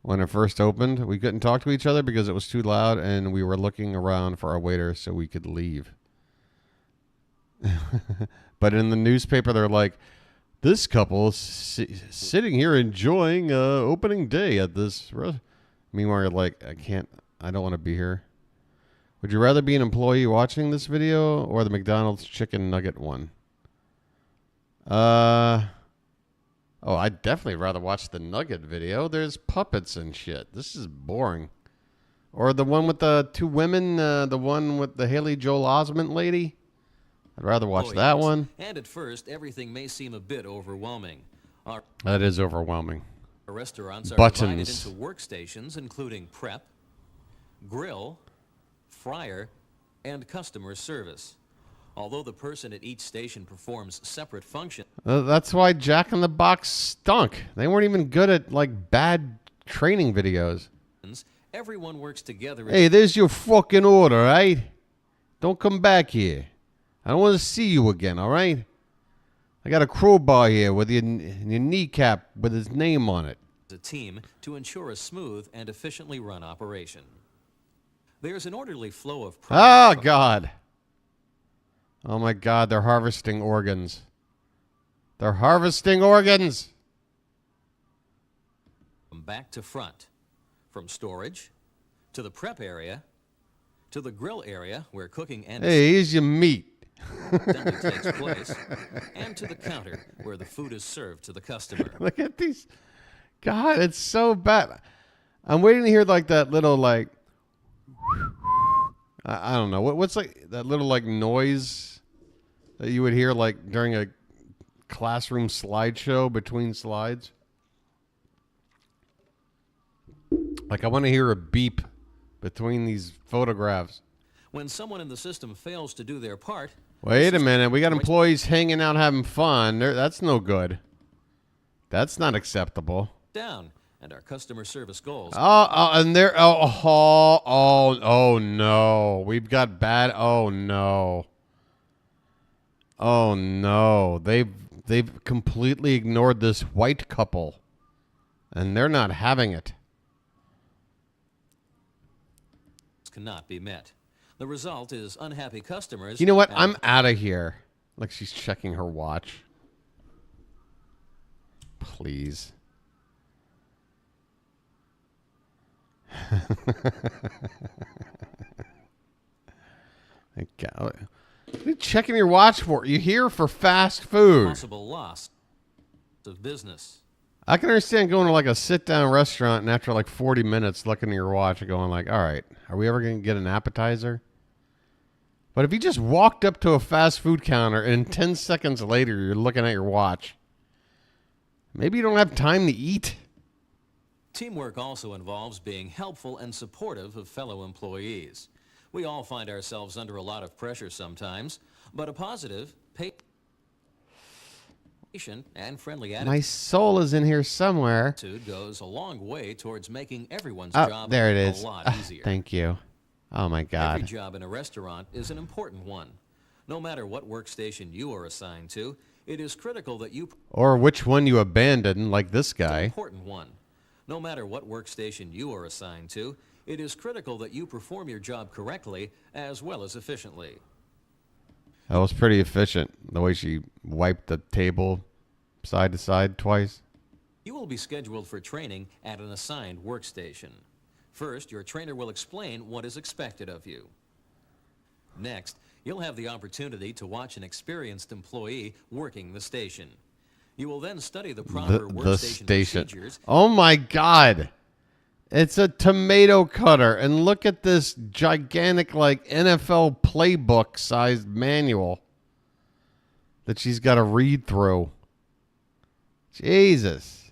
When it first opened, we couldn't talk to each other because it was too loud, and we were looking around for our waiter so we could leave. But in the newspaper, they're like, this couple is sitting here enjoying opening day at this Meanwhile, you're like, I don't want to be here. Would you rather be an employee watching this video or the McDonald's chicken nugget one? I'd definitely rather watch the nugget video. There's puppets and shit. This is boring. Or the one with the 2 women, the one with the Haley Joel Osment lady. I'd rather watch that one. And at first, everything may seem a bit overwhelming. Our That is overwhelming. restaurants are Buttons. divided into workstations including prep, grill, fryer, and customer service. Although the person at each station performs separate functions, That's why Jack in the Box stunk. They weren't even good at like bad training videos. everyone works together. Hey, there's your fucking order, right? Don't come back here. I don't want to see you again, all right? I got a crowbar here with your kneecap with his name on it. as a team to ensure a smooth and efficiently run operation. There's an orderly flow of Oh, God. Oh, my God. They're harvesting organs. They're harvesting organs. From back to front, from storage to the prep area to the grill area where cooking and Hey, here's your meat. assembly takes place, and to the counter where the food is served to the customer. Look at these. God, it's so bad. I'm waiting to hear like that little like I don't know what's like that little like noise that you would hear like during a classroom slideshow between slides. Like I want to hear a beep between these photographs. When someone in the system fails to do their part, Wait a minute. We got employees hanging out having fun. That's no good. That's not acceptable. down, and our customer service goals. And they're no. We've got bad. Oh no. Oh no. They've completely ignored this white couple, and they're not having it. Cannot be met. The result is unhappy customers. You know what? I'm out of here. Like she's checking her watch. Please. What are you checking your watch for? You here for fast food. Possible loss of business. I can understand going to like a sit-down restaurant and after like 40 minutes looking at your watch and going like, all right, are we ever going to get an appetizer? But if you just walked up to a fast food counter and 10 seconds later you're looking at your watch, maybe you don't have time to eat. Teamwork also involves being helpful and supportive of fellow employees. We all find ourselves under a lot of pressure sometimes, but a positive, patient, and friendly attitude My soul is in here somewhere. goes a long way towards making everyone's Oh, job there it a is. lot easier. Thank you. Oh my Every God. job in a restaurant is an important one. No matter what workstation you are assigned to, it is critical that you Or which one you abandon, like this guy. important one. No matter what workstation you are assigned to, it is critical that you perform your job correctly as well as efficiently. That was pretty efficient, the way she wiped the table side to side twice. You will be scheduled for training at an assigned workstation. First, your trainer will explain what is expected of you. Next, you'll have the opportunity to watch an experienced employee working the station. You will then study the proper The workstation station. procedures. Oh my God. It's a tomato cutter. And look at this gigantic, like, NFL playbook sized manual that she's got to read through. Jesus.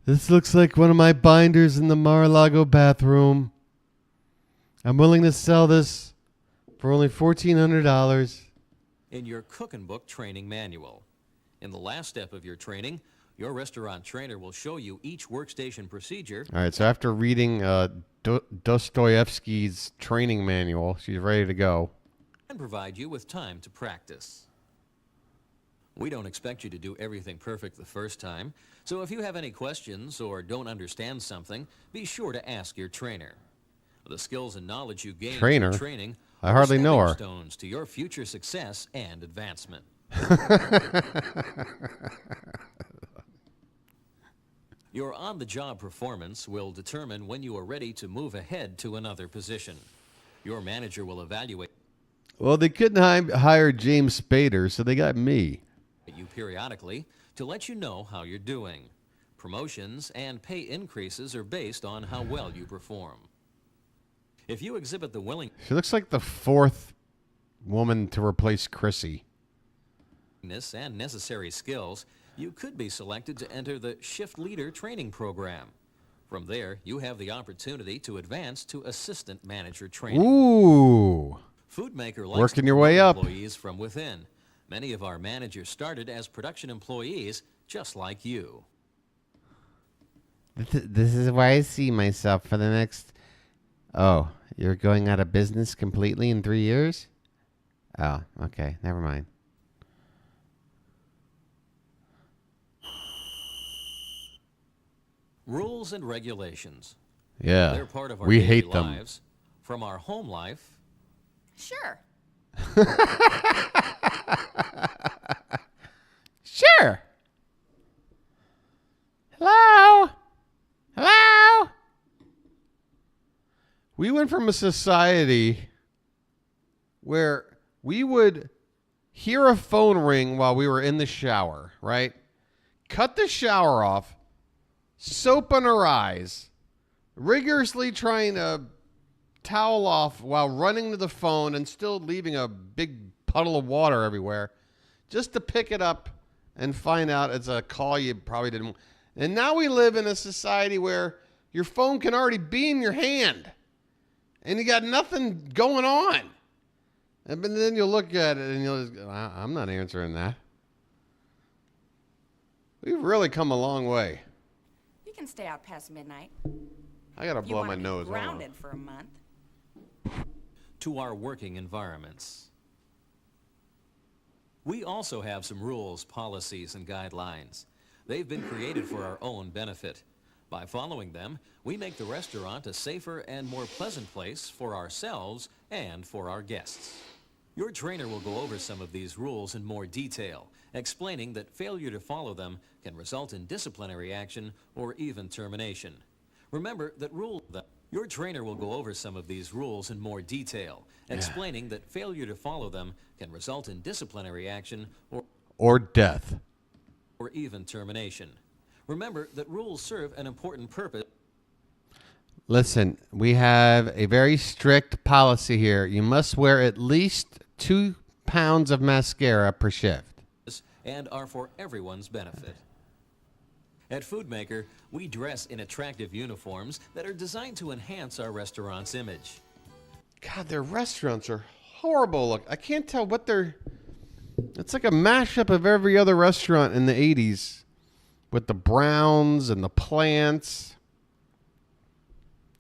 This looks like one of my binders in the Mar-a-Lago bathroom. I'm willing to sell this for only $1,400. In your Cook and Book training manual. In the last step of your training, your restaurant trainer will show you each workstation procedure. All right, so after reading Dostoevsky's training manual, she's ready to go. And provide you with time to practice. We don't expect you to do everything perfect the first time, so if you have any questions or don't understand something, be sure to ask your trainer. The skills and knowledge you gain Trainer? through training I hardly know her. are stones to your future success and advancement. Your on-the-job performance will determine when you are ready to move ahead to another position. Your manager will evaluate Well, they couldn't hire James Spader, so they got me. you periodically to let you know how you're doing. Promotions and pay increases are based on how well you perform. If you exhibit the willingness She looks like the fourth woman to replace Chrissy. and necessary skills, you could be selected to enter the Shift Leader Training Program. From there, you have the opportunity to advance to Assistant Manager Training. Ooh. Foodmaker likes Working to your way promote up. employees from within. Many of our managers started as production employees, just like you. This is where I see myself for the next... Oh, you're going out of business completely in 3 years? Oh, okay. Never mind. Rules and regulations. Yeah, They're part of our we daily hate them. lives. From our home life Sure. Sure. We went from a society where we would hear a phone ring while we were in the shower, right? Cut the shower off, soap on our eyes, rigorously trying to towel off while running to the phone and still leaving a big puddle of water everywhere just to pick it up and find out it's a call you probably didn't want. And now we live in a society where your phone can already be in your hand and you got nothing going on. And then you'll look at it and you'll just go, I'm not answering that. We've really come a long way. You can stay out past midnight. I gotta blow my nose. Grounded for a month. To our working environments. We also have some rules, policies, and guidelines. They've been created for our own benefit. By following them, we make the restaurant a safer and more pleasant place for ourselves and for our guests. Your trainer will go over some of these rules in more detail, explaining that failure to follow them can result in disciplinary action or even termination. Remember that your trainer will go over some of these rules in more detail, explaining that failure to follow them can result in disciplinary action or death or even termination. Remember that rules serve an important purpose. Listen, we have a very strict policy here. You must wear at least 2 pounds of mascara per shift. And are for everyone's benefit. At Foodmaker, we dress in attractive uniforms that are designed to enhance our restaurant's image. God, their restaurants are horrible. Look, I can't tell what they're... It's like a mashup of every other restaurant in the 80s with the browns and the plants.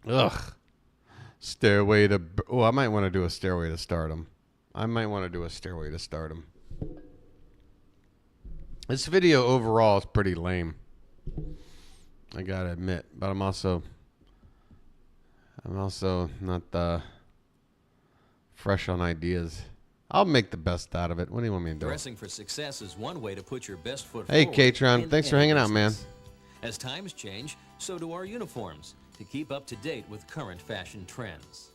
Ugh. Stairway to... Oh, I might want to do a Stairway to Stardom. This video overall is pretty lame. I gotta admit, but I'm also not fresh on ideas. I'll make the best out of it. What do you want me to do? Dressing for success is one way to put your best foot Hey, forward. Katron, thanks for hanging out, man. As times change, so do our uniforms to keep up to date with current fashion trends.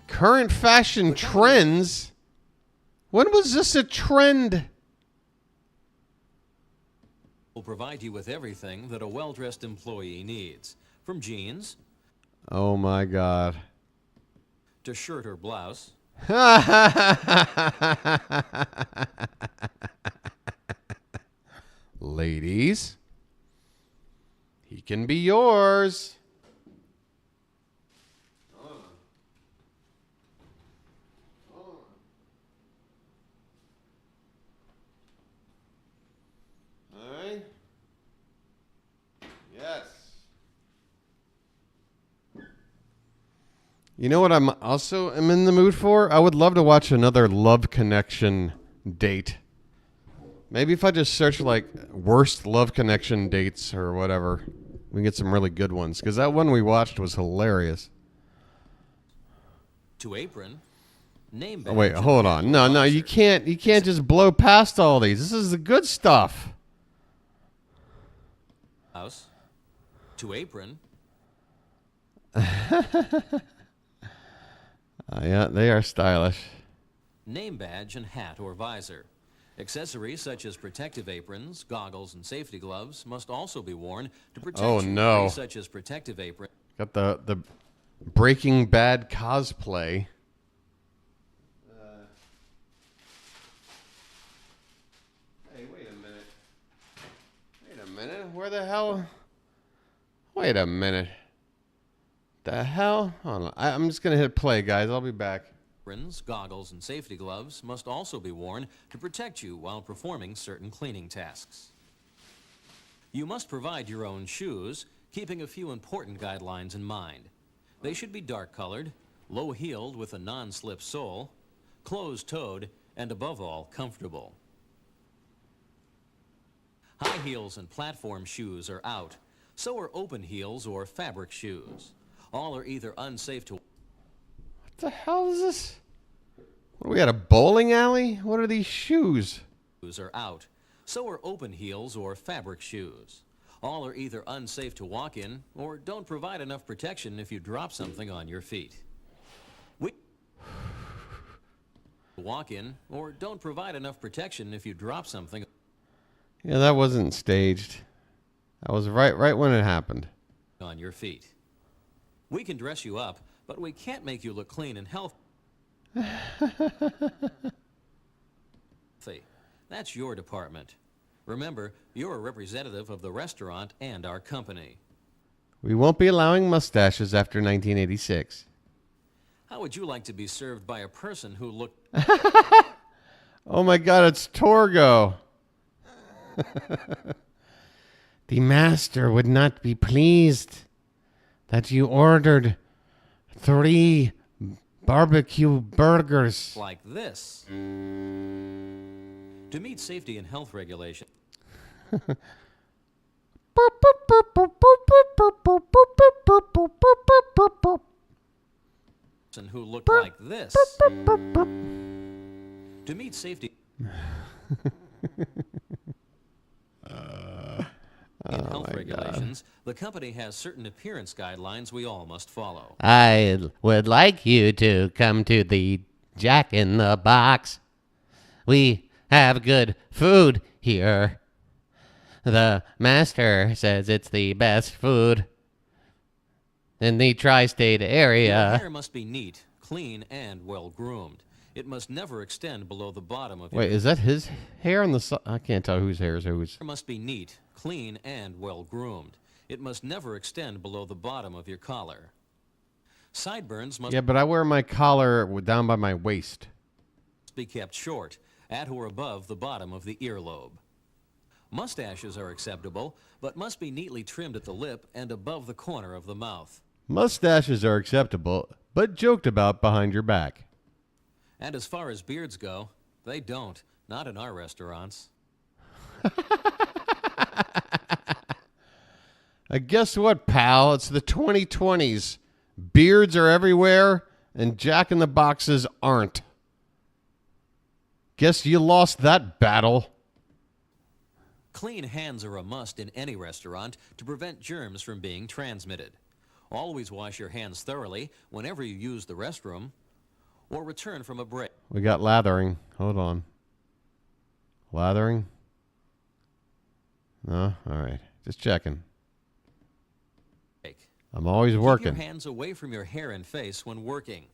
Current fashion trends? When was this a trend? We'll provide you with everything that a well-dressed employee needs, from jeans Oh my God. to shirt or blouse, Ladies, he can be yours. All right. Yes. You know what I'm in the mood for? I would love to watch another Love Connection date. Maybe if I just search like worst Love Connection dates or whatever, we can get some really good ones. Because that one we watched was hilarious. to apron, name Oh, badge. wait, hold on. No, you can't just blow past all these. This is the good stuff. House to apron, Yeah, they are stylish. name badge and hat or visor. Accessories such as protective aprons, goggles, and safety gloves must also be worn to protect Oh, you, no. such as protective apron. Got the Breaking Bad cosplay. Hey, wait a minute. Wait a minute. Where the hell? Wait a minute. The hell? Hold on. I'm just going to hit play, guys. I'll be back. Aprons, goggles, and safety gloves must also be worn to protect you while performing certain cleaning tasks. You must provide your own shoes, keeping a few important guidelines in mind. They should be dark-colored, low-heeled with a non-slip sole, closed-toed, and above all, comfortable. High heels and platform shoes are out. So are open heels or fabric shoes. All are either unsafe to... What the hell is this? What, are we at a bowling alley? What are these shoes? Shoes are out. So are open heels or fabric shoes. All are either unsafe to walk in or don't provide enough protection if you drop something on your feet. walk-in, or don't provide enough protection if you drop something. Yeah, that wasn't staged. That was right when it happened. On your feet. We can dress you up, but we can't make you look clean and healthy. That's your department. Remember, you're a representative of the restaurant and our company. We won't be allowing mustaches after 1986. How would you like to be served by a person who looked... Oh my God, it's Torgo. The master would not be pleased that you ordered 3 barbecue burgers. like this? To meet safety and health regulations. And who looked like this. To meet safety and health regulations, the company has certain appearance guidelines we all must follow. I would like you to come to the Jack in the Box. We have good food here. The master says it's the best food in the tri-state area. Your hair must be neat, clean, and well-groomed. It must never extend below the bottom of Wait, your... is that his hair on the side? I can't tell whose hair is whose. It must be neat, clean, and well-groomed. It must never extend below the bottom of your collar. Sideburns must Yeah, but I wear my collar down by my waist. be kept short, at or above the bottom of the earlobe. Mustaches are acceptable, but must be neatly trimmed at the lip and above the corner of the mouth. Mustaches are acceptable, but joked about behind your back. And as far as beards go, they don't. Not in our restaurants. Guess what, pal? It's the 2020s. Beards are everywhere, and Jack in the Boxes aren't. Guess you lost that battle. Clean hands are a must in any restaurant to prevent germs from being transmitted. Always wash your hands thoroughly whenever you use the restroom or return from a break. We got lathering. Hold on. Lathering? No? All right. Just checking. I'm always working. Keep your hands away from your hair and face when working.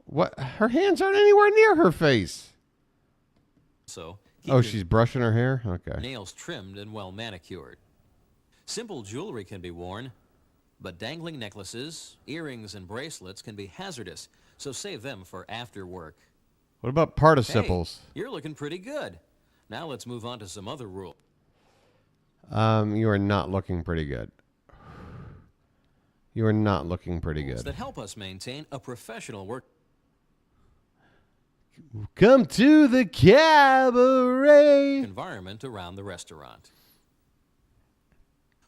What? Her hands aren't anywhere near her face. So, Oh, she's brushing her hair? Okay. nails trimmed and well manicured. Simple jewelry can be worn, but dangling necklaces, earrings, and bracelets can be hazardous, so save them for after work. What about participles? Hey, you're looking pretty good. Now let's move on to some other rules. You are not looking pretty good. You are not looking pretty good. That help us maintain a professional work. Come to the cabaret environment around the restaurant.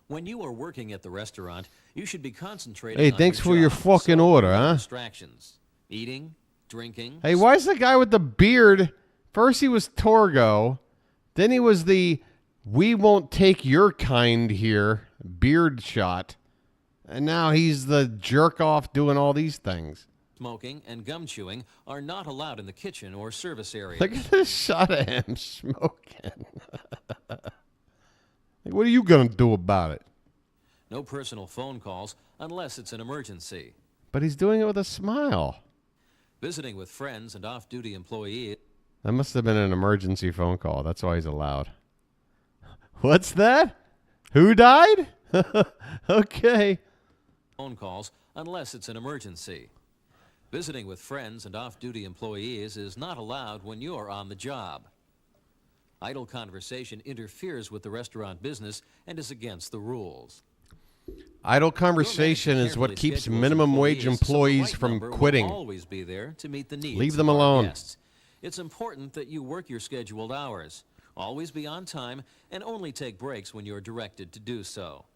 When you are working at the restaurant, you should be concentrating Hey, on thanks your for your job, fucking so order, no huh? Distractions. Eating, drinking. Hey, why is the guy with the beard? First he was Torgo, then he was the "we won't take your kind here" beard shot, and now he's the jerk off doing all these things. Smoking and gum chewing are not allowed in the kitchen or service areas. Look at this shot of him smoking. Like, what are you gonna do about it? No personal phone calls unless it's an emergency. But he's doing it with a smile. Visiting with friends and off-duty employees. That must have been an emergency phone call. That's why he's allowed. What's that? Who died? Okay. Phone calls unless it's an emergency. Visiting with friends and off-duty employees is not allowed when you're on the job. Idle conversation interferes with the restaurant business and is against the rules. Idle conversation is what keeps minimum wage employees from quitting. Always be there to meet the needs Leave them of our alone. guests. It's important that you work your scheduled hours. Always be on time and only take breaks when you're directed to do so.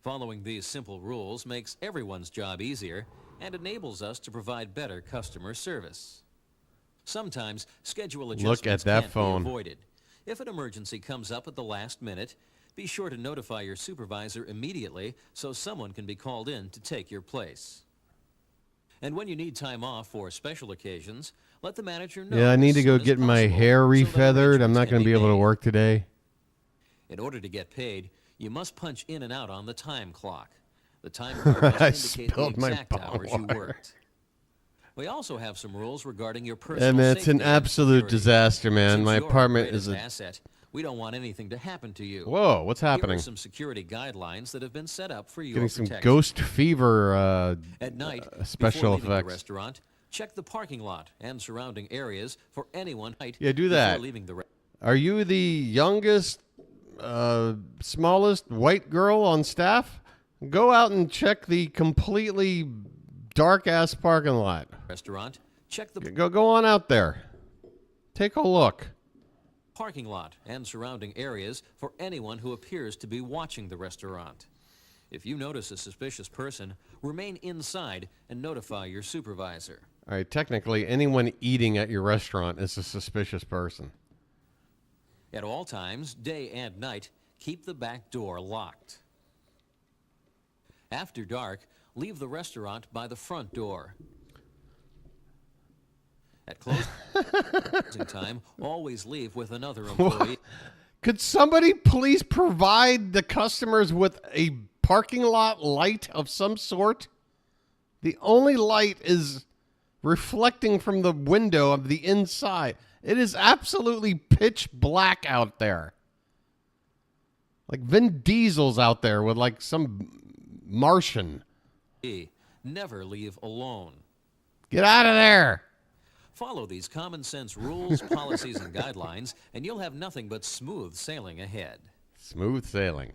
Following these simple rules makes everyone's job easier and enables us to provide better customer service. Sometimes schedule adjustments Look at that can't phone. be avoided. If an emergency comes up at the last minute, be sure to notify your supervisor immediately so someone can be called in to take your place. And when you need time off for special occasions, let the manager know. Yeah, I need as to go soon as get my possible hair so that refeathered. I'm arrangements not can going to be able to made. work today. In order to get paid, you must punch in and out on the time clock. The time card must I indicate the spilled my exact bong hours you water. worked. We also have some rules regarding your personal And it's an safety and absolute security. disaster, man. Since My you're our apartment is greatest a... asset, we don't want anything to happen to you. Whoa, what's Here happening? are some security guidelines that have been set up for your Getting some protection. ghost fever At night, special before leaving the effects. restaurant, check the parking lot and surrounding areas for anyone. Yeah, do before that. leaving the Are you the youngest, smallest white girl on staff? Go out and check the completely dark-ass parking lot. restaurant. Check the Go on out there. Take a look. parking lot and surrounding areas for anyone who appears to be watching the restaurant. If you notice a suspicious person, remain inside and notify your supervisor. All right, technically, anyone eating at your restaurant is a suspicious person. At all times, day and night, keep the back door locked. After dark, leave the restaurant by the front door. At closing time, always leave with another employee. Could somebody please provide the customers with a parking lot light of some sort? The only light is reflecting from the window of the inside. It is absolutely pitch black out there. Like Vin Diesel's out there with like some Martian. Never leave alone. Get out of there. Follow these common sense rules, policies, and guidelines, and you'll have nothing but smooth sailing ahead. Smooth sailing.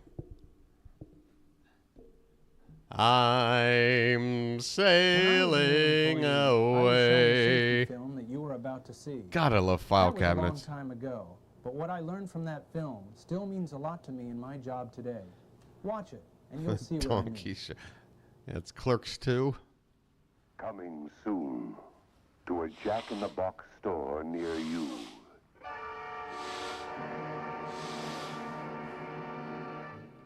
I'm sailing away. Film that you were about to see. God, I love file that was cabinets. A long time ago, but what I learned from that film still means a lot to me in my job today. Watch it, and you'll see what I mean. Donkey shit. Yeah, it's Clerks 2. Coming soon to a Jack-in-the-Box store near you.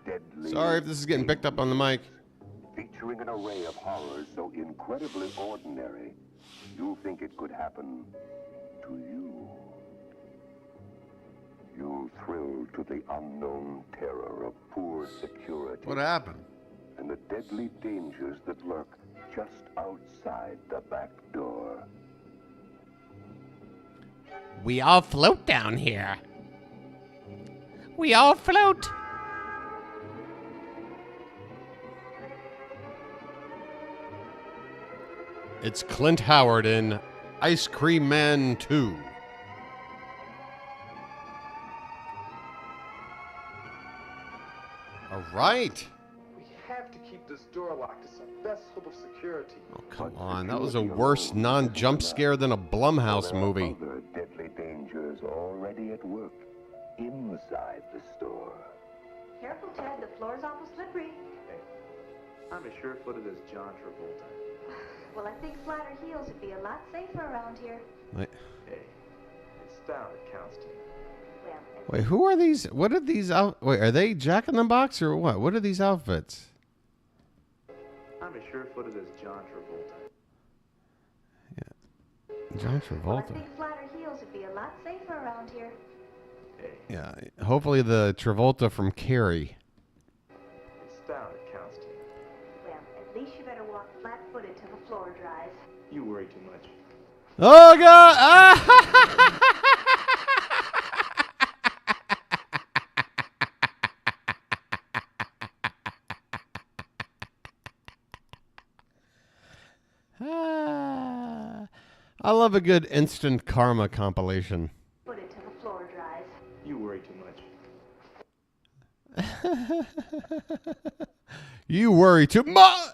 Deadly. Sorry if this is getting picked up on the mic. Featuring an array of horrors so incredibly ordinary, you'll think it could happen to you. You'll thrill to the unknown terror of poor security. What happened? And the deadly dangers that lurk just outside the back door. We all float down here. We all float. It's Clint Howard in Ice Cream Man 2. All right. We have to keep this door locked. It's our best hope of security. Oh, come on. That was a worse non-jump scare than a Blumhouse movie. Other deadly dangers already at work inside the store. Careful, Ted. The floor's awful slippery. Hey, I'm as sure-footed as John Travolta. Well, I think flatter heels would be a lot safer around here. Wait, Hey, it's style that counts to me. wait, who are these? What are these out? Wait, are they Jack in the Box or what? What are these outfits? I'm as sure-footed as John Travolta. John Well, I Travolta. think flatter heels would be a lot safer around here. Yeah, hopefully the Travolta from Carrie. It's style that counts to me. Well, at least you better walk flat-footed till the floor dries. You worry too much. Oh God! Ah! Ah. I love a good instant karma compilation. Footed till the floor dries. You worry too much. You worry too much.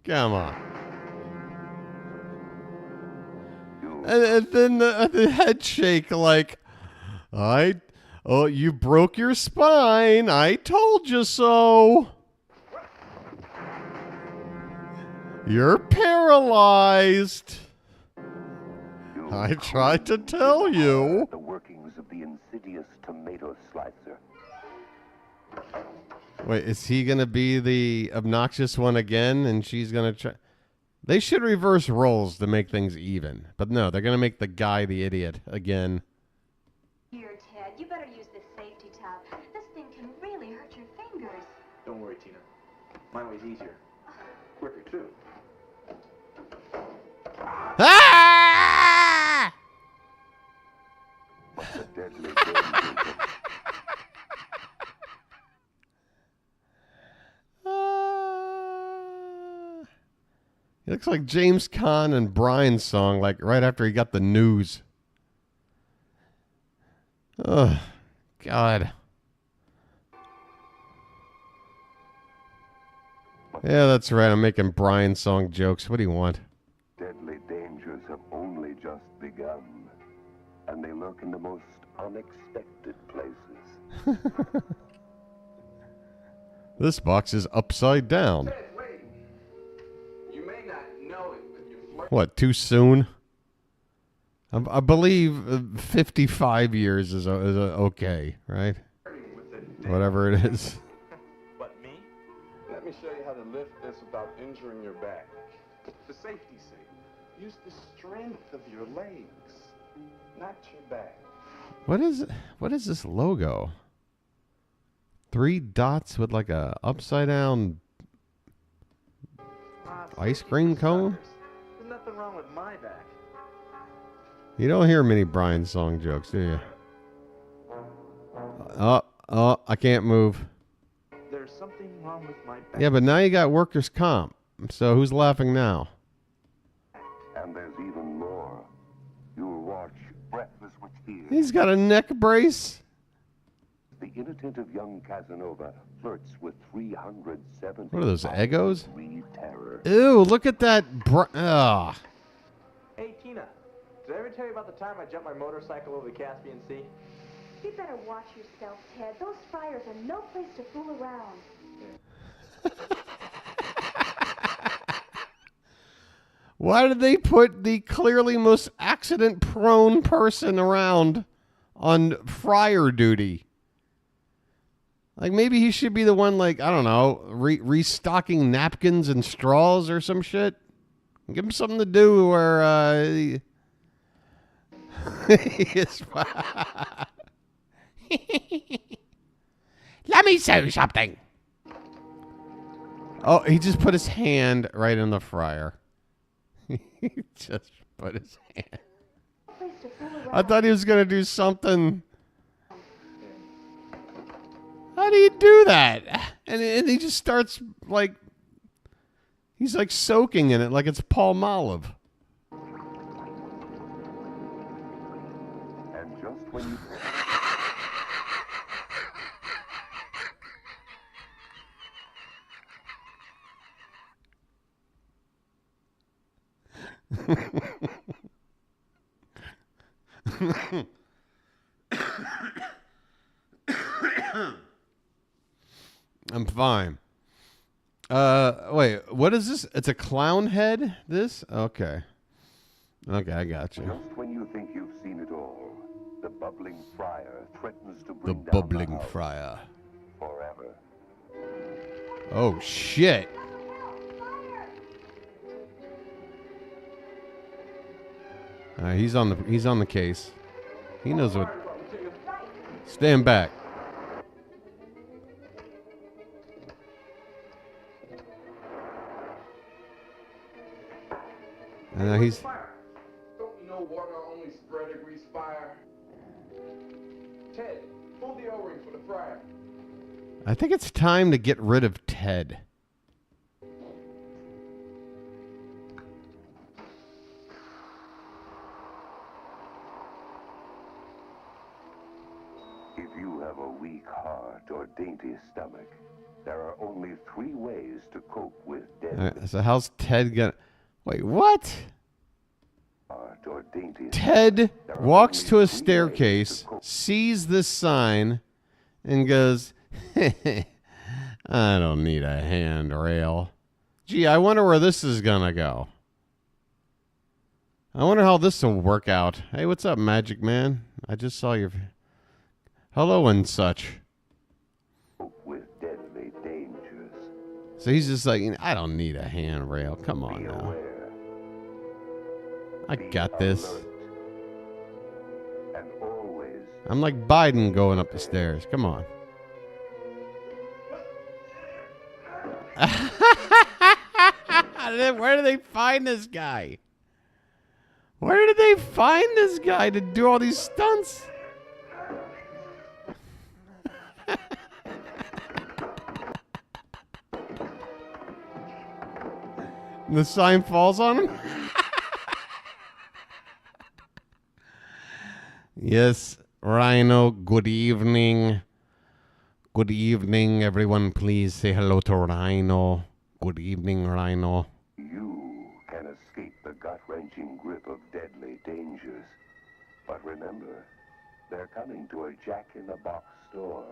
Come on. And then the head shake like, oh, you broke your spine. I told you so. You're paralyzed. I tried to tell you. The workings of the insidious tomato slicer. Wait, is he going to be the obnoxious one again? And she's going to try. They should reverse roles to make things even. But no, they're going to make the guy the idiot again. Here, Ted, you better use this safety towel. This thing can really hurt your fingers. Don't worry, Tina. Mine way's easier. Quicker, too. Ah! He looks like James Caan and Brian's song, like right after he got the news. Oh, God. Yeah, that's right. I'm making Brian song jokes. What do you want? Deadly dangers have only just begun, and they lurk in the most unexpected places. This box is upside down. You may not know it, but you flirt. What, too soon? I believe 55 years is okay, right? Whatever it is. But me? Let me show you how to lift this without injuring your back. For safety's sake, use the strength of your legs, not your back. What is this logo? 3 dots with like a upside down ice cream cone? There's nothing wrong with my back. You don't hear many Brian song jokes, do you? Oh, I can't move. There's something wrong with my back. Yeah, but now you got workers' comp. So who's laughing now? And there's even more. You'll watch breathless with fear. He's got a neck brace. The inattentive young Casanova flirts with 370. What are those, Eggos? Terror. Ew, look at that. Ugh. Hey, Tina, did I ever tell you about the time I jumped my motorcycle over the Caspian Sea? You better watch yourself, Ted. Those fryers are no place to fool around. Why did they put the clearly most accident-prone person around on fryer duty? Like, maybe he should be the one, like, I don't know, restocking napkins and straws or some shit. Give him something to do where he is. Let me say something. Oh, he just put his hand right in the fryer. He just put his hand. I thought he was going to do something. How do you do that? And he just starts, like, he's like soaking in it like it's Palmolive. And just when you... I'm fine. Wait, what is this? It's a clown head? This? Okay. Okay, I got you. Just when you think you've seen it all, the bubbling fryer threatens to The bring down bubbling the house fryer. forever. Oh, shit. He's on the case. He knows what. Stand back. And he's. Don't you know water only spread a grease fire? Ted, pull the O-ring for the fryer. I think it's time to get rid of Ted. If you have a weak heart or dainty stomach, there are only 3 ways to cope with death. All right, so how's Ted gonna? Wait, what? Or dainty Ted walks to a staircase, sees this sign, and goes, I don't need a handrail. Gee, I wonder where this is gonna go. I wonder how this will work out. Hey, what's up, Magic Man? I just saw your... Hello and such. With deadly dangers. So he's just like, I don't need a handrail. Come on now. I got this. And always. I'm like Biden going up the stairs. Come on. Where do they find this guy? Where did they find this guy to do all these stunts? The sign falls on him? Yes, Rhino, good evening. Good evening, everyone. Please say hello to Rhino. Good evening, Rhino. You can escape the gut-wrenching grip of deadly dangers. But remember, they're coming to a Jack-in-the-Box store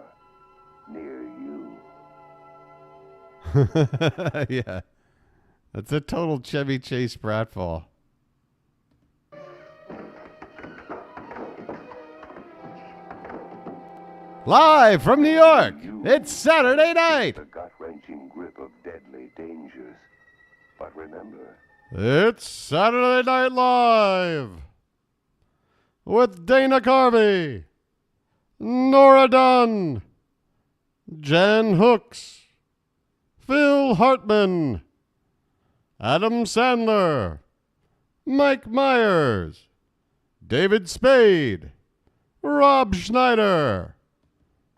near you. Yeah. That's a total Chevy Chase pratfall. Live from New York, it's Saturday night. The gut-wrenching grip of deadly dangers. But remember, It's Saturday Night Live with Dana Carvey, Nora Dunn, Jan Hooks, Phil Hartman, Adam Sandler, Mike Myers, David Spade, Rob Schneider.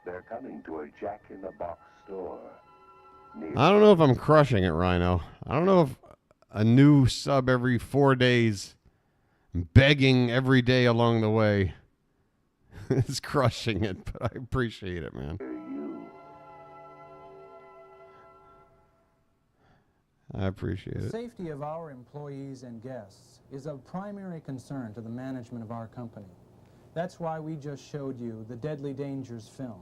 they're coming to a Jack-in-the-Box store near I don't know if I'm crushing it, Rhino. I don't know if a new sub every 4 days, begging every day along the way, is crushing it, but I appreciate it, man. I appreciate The it. safety of our employees and guests is of primary concern to the management of our company. That's why we just showed you the Deadly Dangers film.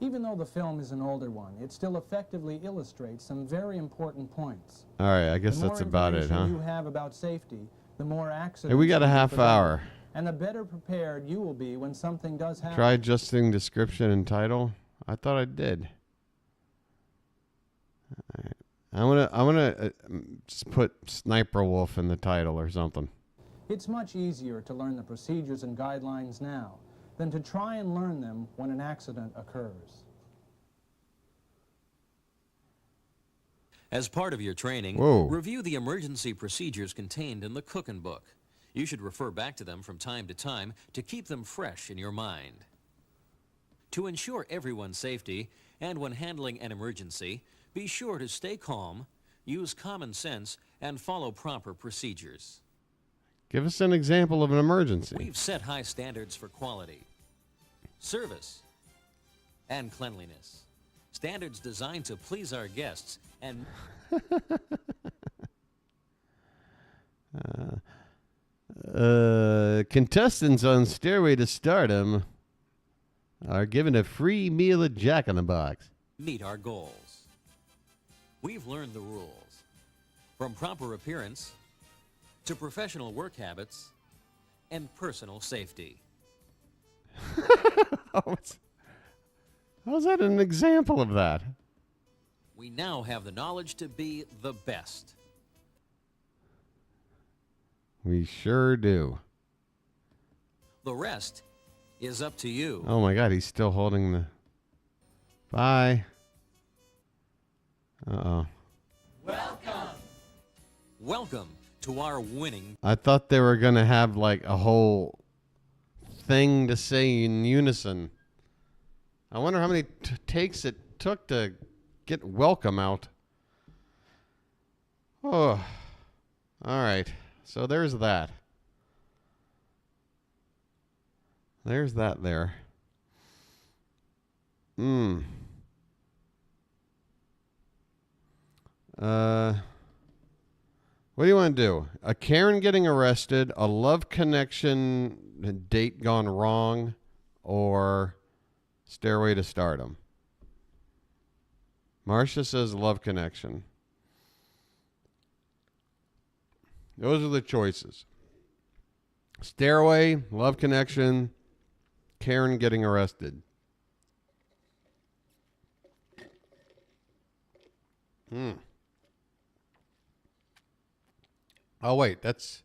Even though the film is an older one, it still effectively illustrates some very important points. All right, I guess that's about it, huh? The more information you have about safety, the more accidents. Hey, we got a will be half prevented, hour. and the better prepared you will be when something does happen. Try adjusting description and title. I thought I did. All right. I want to just put Sniper Wolf in the title or something. It's much easier to learn the procedures and guidelines now than to try and learn them when an accident occurs. As part of your training, Whoa. review the emergency procedures contained in the cooking book. You should refer back to them from time to time to keep them fresh in your mind. To ensure everyone's safety, and when handling an emergency, be sure to stay calm, use common sense, and follow proper procedures. Give us an example of an emergency. We've set high standards for quality, service, and cleanliness. Standards designed to please our guests and... Contestants on Stairway to Stardom are given a free meal at Jack in the Box. meet our goals. We've learned the rules, from proper appearance to professional work habits and personal safety. How's that an example of that? We now have the knowledge to be the best. We sure do. The rest is up to you. Oh my God, he's still holding the... Bye. Uh-oh. Welcome to our winning. I thought they were going to have like a whole thing to say in unison. I wonder how many takes it took to get welcome out. Oh. All right. So there's that. There's that there. What do you want to do? A Karen getting arrested, a love connection date gone wrong, or Stairway to Stardom? Marcia says love connection. Those are the choices. Stairway, Love Connection, Karen getting arrested. Oh, wait, that's...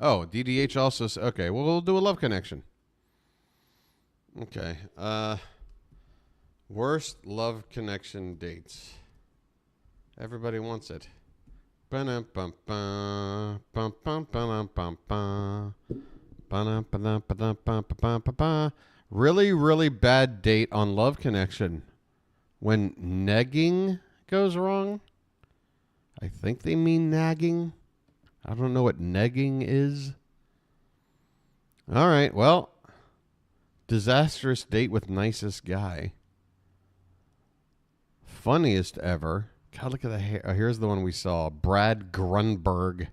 Oh, DDH also... Okay, well, we'll do a Love Connection. Okay. Worst Love Connection dates. Everybody wants it. Really, really bad date on Love Connection. When negging goes wrong. I think they mean nagging. I don't know what negging is. All right, well. Disastrous date with nicest guy. Funniest ever. God, look at the hair. Oh, here's the one we saw. Brad Grunberg.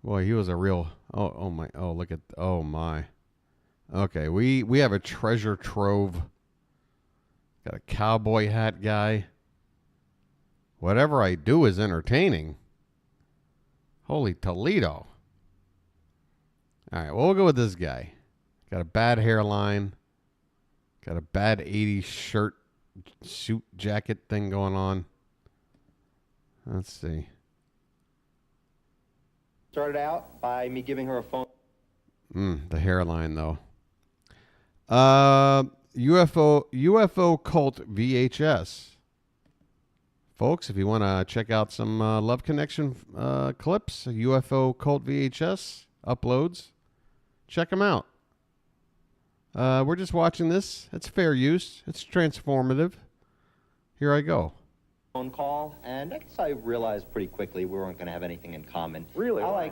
Boy, he was a real... Oh my. Oh, look at... Oh, my. Okay, we have a treasure trove. Got a cowboy hat guy. Whatever I do is entertaining. Holy Toledo. All right, well, we'll go with this guy. Got a bad hairline. Got a bad 80s shirt, suit, jacket thing going on. Let's see. Started out by me giving her a phone. The hairline, though. UFO Cult VHS. Folks, if you want to check out some Love Connection clips, UFO Cult VHS uploads, check them out. We're just watching this. It's fair use. It's transformative. Here I go. Phone call, and I guess I realized pretty quickly we weren't going to have anything in common. Really? I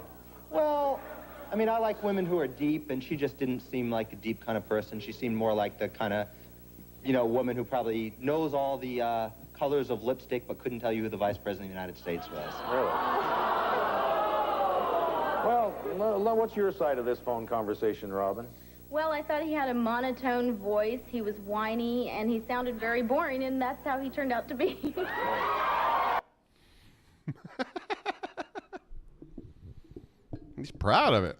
like women who are deep, and she just didn't seem like a deep kind of person. She seemed more like the kind of, woman who probably knows all the colors of lipstick, but couldn't tell you who the Vice President of the United States was. Really? Well, what's your side of this phone conversation, Robin? Well, I thought he had a monotone voice, he was whiny, and he sounded very boring, and that's how he turned out to be. He's proud of it.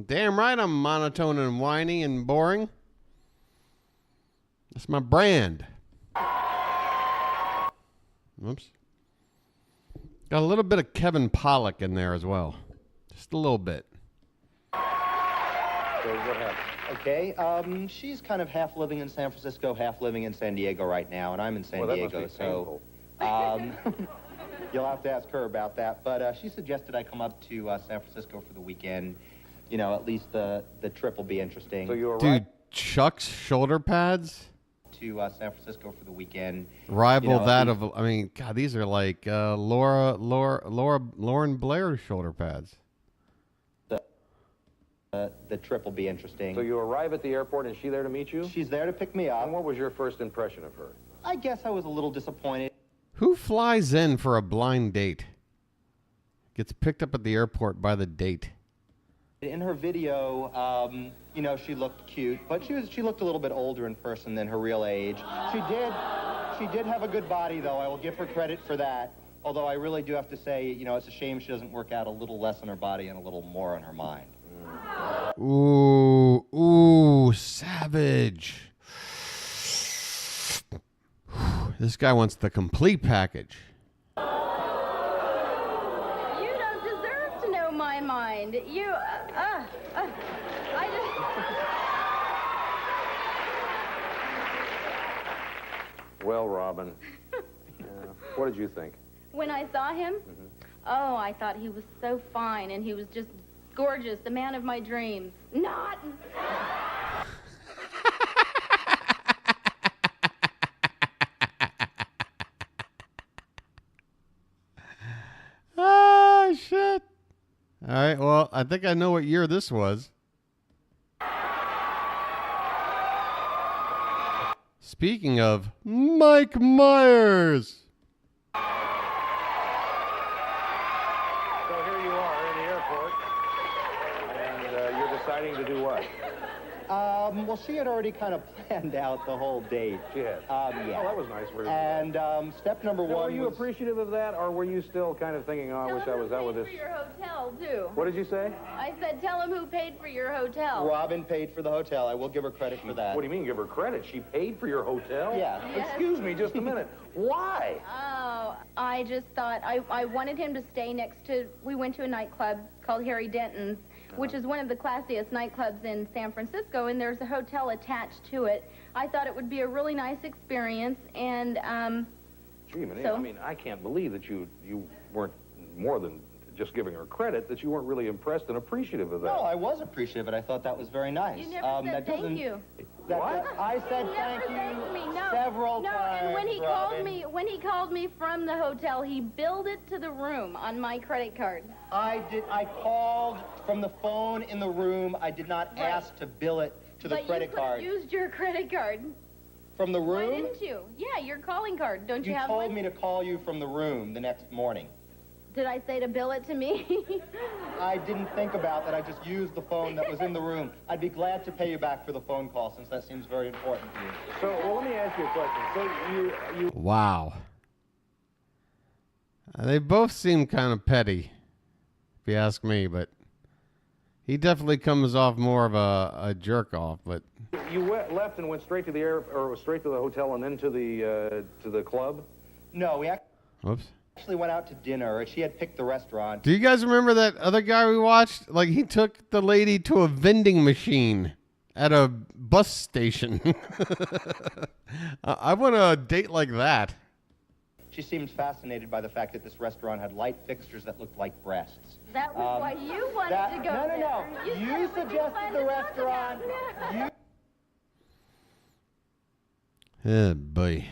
Damn right I'm monotone and whiny and boring. That's my brand. Oops. Got a little bit of Kevin Pollak in there as well. Just a little bit. So what happened? Okay, she's kind of half living in San Francisco, half living in San Diego right now, and I'm in San Diego, so you'll have to ask her about that. But she suggested I come up to San Francisco for the weekend. At least the trip will be interesting. So you're Dude, Chuck's shoulder pads to San Francisco for the weekend. rival that of. I mean, God, these are like Lauren Blair shoulder pads. The trip will be interesting. So you arrive at the airport, and is she there to meet you? She's there to pick me up. And what was your first impression of her? I guess I was a little disappointed. Who flies in for a blind date? Gets picked up at the airport by the date. In her video, she looked cute, but she looked a little bit older in person than her real age. She did have a good body, though. I will give her credit for that. Although I really do have to say, it's a shame she doesn't work out a little less on her body and a little more on her mind. Ooh, savage. This guy wants the complete package. You don't deserve to know my mind. Well, Robin, what did you think? When I saw him, oh, I thought he was so fine, and he was just gorgeous, the man of my dreams. Not. Ah, shit. All right, well, I think I know what year this was. Speaking of Mike Myers. So here you are in the airport, and you're deciding to do what? Well, she had already kind of planned out the whole date. She had? Yeah. Oh, that was nice. And step number Now, one were you was... appreciative of that, or were you still kind of thinking, oh, I wish I was out with this? For your hotel, too. What did you say? I said, tell him who paid for your hotel. Robin paid for the hotel. I will give her credit for that. What do you mean, give her credit? She paid for your hotel? Yes. Excuse me, just a minute. Why? Oh, I just thought I wanted him to stay next to, we went to a nightclub called Harry Denton's, which is one of the classiest nightclubs in San Francisco, and there's a hotel attached to it. I thought it would be a really nice experience, and Gee, Manny, so- I mean, I can't believe that you weren't more than just giving her credit, that you weren't really impressed and appreciative of that. No, I was appreciative, and I thought that was very nice. you never said that thank doesn't- you. I said He thank never you thanked me. No, several no, times, and when he Robin. called me from the hotel, he billed it to the room on my credit card. I called from the phone in the room. I did not ask to bill it to the credit card. But you could have used your credit card. From the room? Why didn't you? Yeah, your calling card. Don't you You have told one? me to call you from the room the next morning. Did I say to bill it to me? I didn't think about that. I just used the phone that was in the room. I'd be glad to pay you back for the phone call since that seems very important to you. So, well, let me ask you a question. So you Wow. They both seem kind of petty, if you ask me, but he definitely comes off more of a jerk off. But left and went straight to the or straight to the hotel and then to the club? No, we whoops. actually went out to dinner. She had picked the restaurant. Do you guys remember that other guy we watched? Like, he took the lady to a vending machine at a bus station. I want a date like that. She seemed fascinated by the fact that this restaurant had light fixtures that looked like breasts. That was why you wanted to go no, there. no. You suggested the restaurant. Oh, boy.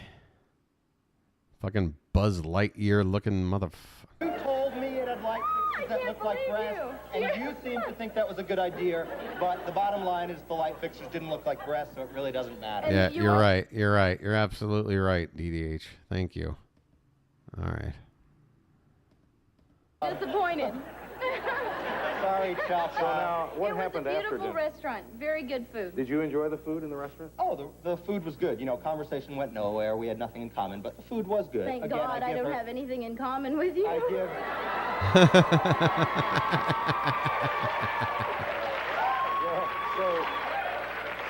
Fucking Buzz Lightyear looking motherfucker. You told me it had light fixtures that looked like breasts, and you seemed to think that was a good idea, but the bottom line is the light fixtures didn't look like breasts, so it really doesn't matter. Yeah, you're right. You're right. You're absolutely right, DDH. Thank you. All right. Disappointed. Sorry, Chop. So now, what happened It was a after beautiful dinner? restaurant. Very good food. Did you enjoy the food in the restaurant? Oh, the food was good. You know, conversation went nowhere. We had nothing in common, but the food was good. Thank Again, God I give don't her- have anything in common with you. I give...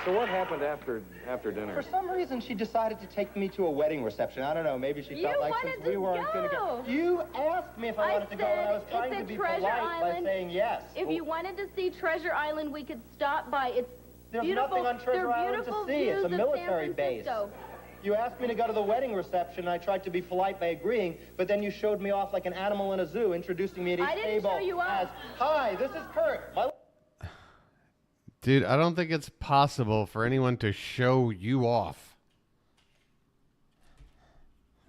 So what happened after dinner? For some reason, she decided to take me to a wedding reception. I don't know. Maybe she felt like since we weren't going to go. You asked me if I wanted to go, and I was trying to be polite by saying yes. If you wanted to see Treasure Island, we could stop by. It's There's beautiful. nothing on Treasure There are Island to beautiful see. It's views a of military San base. Francisco. You asked me to go to the wedding reception, and I tried to be polite by agreeing, but then you showed me off like an animal in a zoo, introducing me at each I didn't table show you off. as, "Hi, this is Kurt." Dude, I don't think it's possible for anyone to show you off.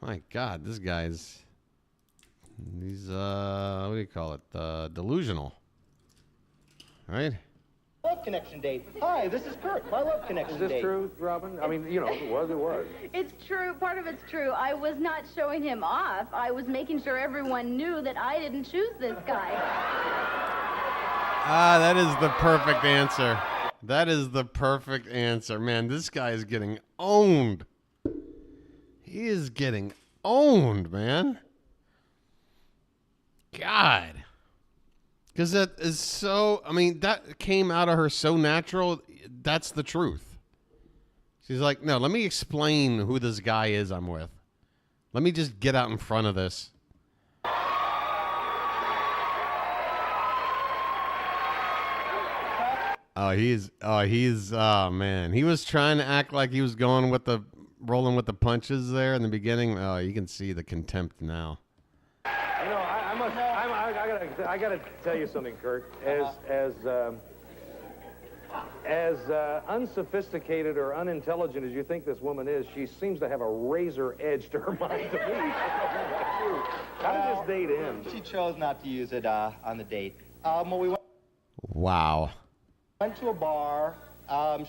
My God, this guy's... He's, what do you call it? Delusional. Right? Love connection date. Hi, this is Kurt. My love connection Is this date. true, Robin? I mean, you know, it was. It's true. Part of it's true. I was not showing him off. I was making sure everyone knew that I didn't choose this guy. Ah, that is the perfect answer. That is the perfect answer. Man, this guy is getting owned. He is getting owned, man. God. Because that is so, I mean, that came out of her so natural. That's the truth. She's like, no, let me explain who this guy is I'm with. Let me just get out in front of this. Oh, man. He was trying to act like he was rolling with the punches there in the beginning. Oh, you can see the contempt now. You know, I gotta tell you something, Kurt. As unsophisticated or unintelligent as you think this woman is, she seems to have a razor edge to her mind to me. How did this date end? She chose not to use it on the date. Well, we Wow. went to a bar.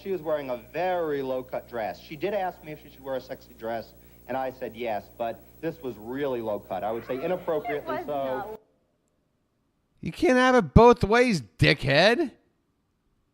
She was wearing a very low-cut dress. She did ask me if she should wear a sexy dress, and I said yes, but this was really low-cut. I would say inappropriately so. You can't have it both ways, dickhead.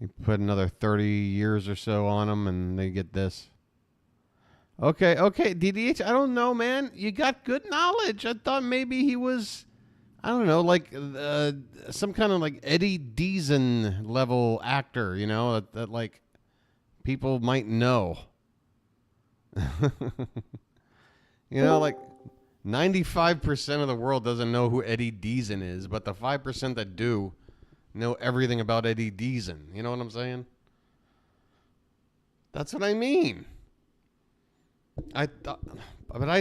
You put another 30 years or so on them, and they get this. Okay, DDH, I don't know, man. You got good knowledge. I thought maybe he was, I don't know, like some kind of like Eddie Deason level actor, you know, that like people might know. You know, like 95% of the world doesn't know who Eddie Deason is, but the 5% that do know everything about Eddie Deason. You know what I'm saying? That's what I mean. I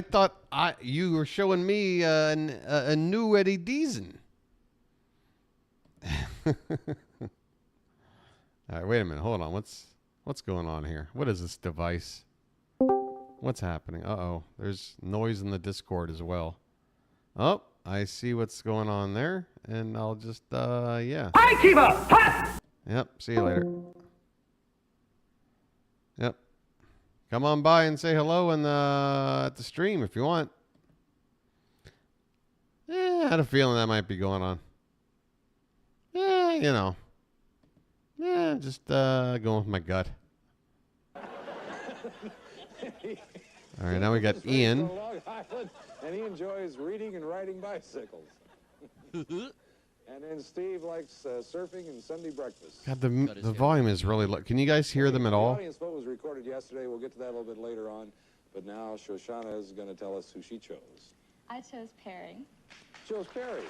thought you were showing me a new Eddie Deason. All right, wait a minute. Hold on. What's going on here? What is this device? What's happening? Uh-oh. There's noise in the Discord as well. Oh, I see what's going on there, and I'll just yeah. Hi, Kiva! Hi! Yep. See you later. Yep. Come on by and say hello at the stream if you want. I had a feeling that might be going on. You know. Just going with my gut. All right, now we got Ian. And he enjoys reading and riding bicycles. And then Steve likes surfing and Sunday breakfast. God, the volume is really low. Can you guys hear them at all? The audience vote was recorded yesterday. We'll get to that a little bit later on. But now Shoshana is going to tell us who she chose. I chose Perry. Chose Perry.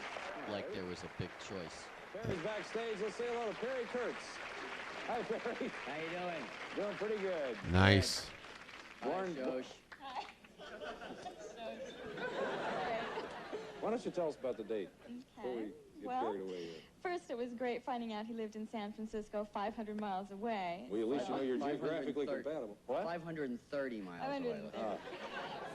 Like there was a big choice. Perry's backstage. Let's say hello to Perry Kurtz. Hi, Perry. How you doing? Doing pretty good. Nice. Born, Hi. Why don't you tell us about the date before we get carried away here? First, it was great finding out he lived in San Francisco, 500 miles away. Well, at least you know you're geographically compatible. What? 530 miles away.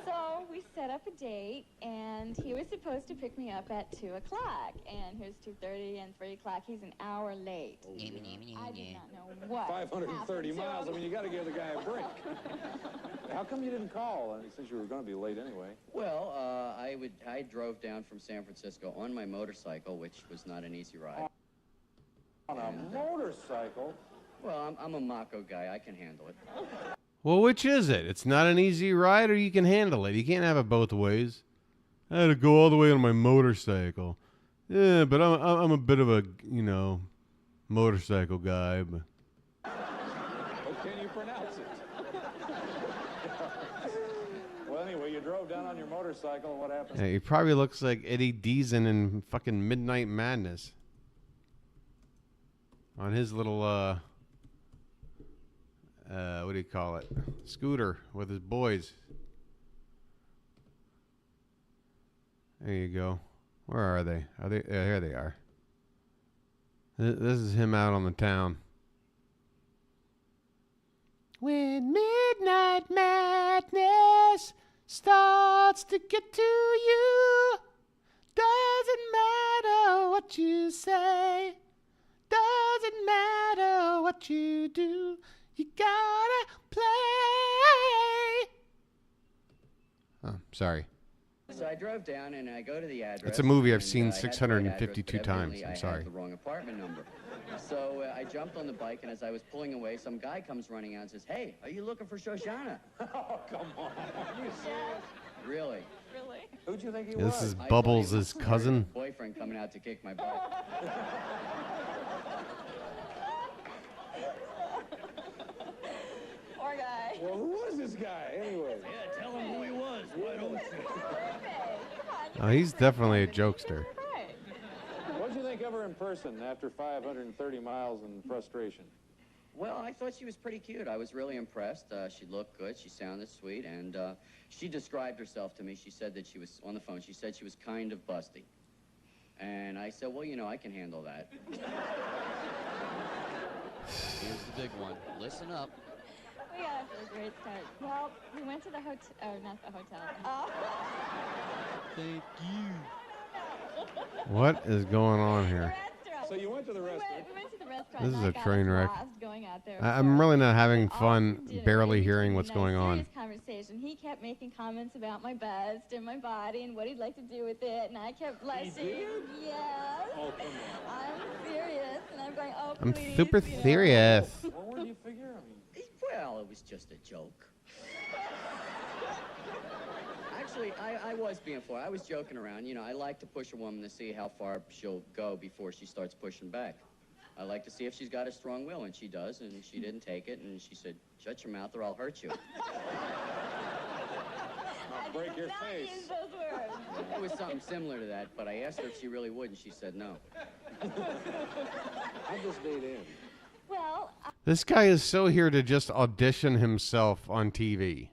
So we set up a date, and he was supposed to pick me up at 2 o'clock. And here's 2:30 and 3 o'clock. He's an hour late. I did not know what 530 miles. I mean, you got to give the guy a break. How come you didn't call since you were going to be late anyway? Well, I drove down from San Francisco on my motorcycle, which was not an easy ride. On a motorcycle? Well, I'm a Mako guy. I can handle it. Well, which is it? It's not an easy ride, or you can handle it. You can't have it both ways. I had to go all the way on my motorcycle. Yeah, but I'm a bit of a, motorcycle guy. But Can you pronounce it? Well, anyway, you drove down on your motorcycle. What happened? yeah, he probably looks like Eddie Deason in fucking Midnight Madness. On his little, what do you call it? Scooter with his boys. There you go. Where are they? Here they are. This is him out on the town. When Midnight Madness starts to get to you, doesn't matter what you say, doesn't matter what you do, you gotta play. Oh, sorry. So I drove down and I go to the address. It's a movie I've and, seen I had the right 652 address, but times. evidently I'm I sorry. had the wrong apartment number. So I jumped on the bike, and as I was pulling away, some guy comes running out and says, "Hey, are you looking for Shoshana?" Oh, come on. Are you serious? Really? Really? Who'd you think he This was? is Bubbles' cousin. Boyfriend coming out to kick my butt. Poor guy. Well, who was this guy, anyway? Yeah, tell him who he was. Why don't you? Oh, he's definitely a jokester. What'd you think of her in person after 530 miles and frustration? Well, I thought she was pretty cute. I was really impressed. She looked good. She sounded sweet. And she described herself to me. She said that she was, on the phone, she said she was kind of busty. And I said, well, I can handle that. Here's the big one. Listen up. We got off to a great start. Well, we went to the hotel. Oh, not the hotel. Thank you. What is going on here? So you went to the restaurant. We went to the restaurant. restaurant. This is and I a got train wreck. lost going out there. I'm really not having All fun he did barely was hearing have a what's nice, going on. serious conversation. He kept making comments about my bust and my body and what he'd like to do with it, and I kept blushing. Yes. Oh, come on. I'm serious, and I'm going, oh, I'm please. super you know. serious. Well, where do you figure? I mean, Well, it was just a joke. Actually, I was being for it. I was joking around. You know, I like to push a woman to see how far she'll go before she starts pushing back. I like to see if she's got a strong will, and she does, and she didn't take it, and she said, shut your mouth or I'll hurt you. I'll break your face. Use those words. It was something similar to that, but I asked her if she really would, and she said no. I just date in. Well, This guy is so here to just audition himself on TV.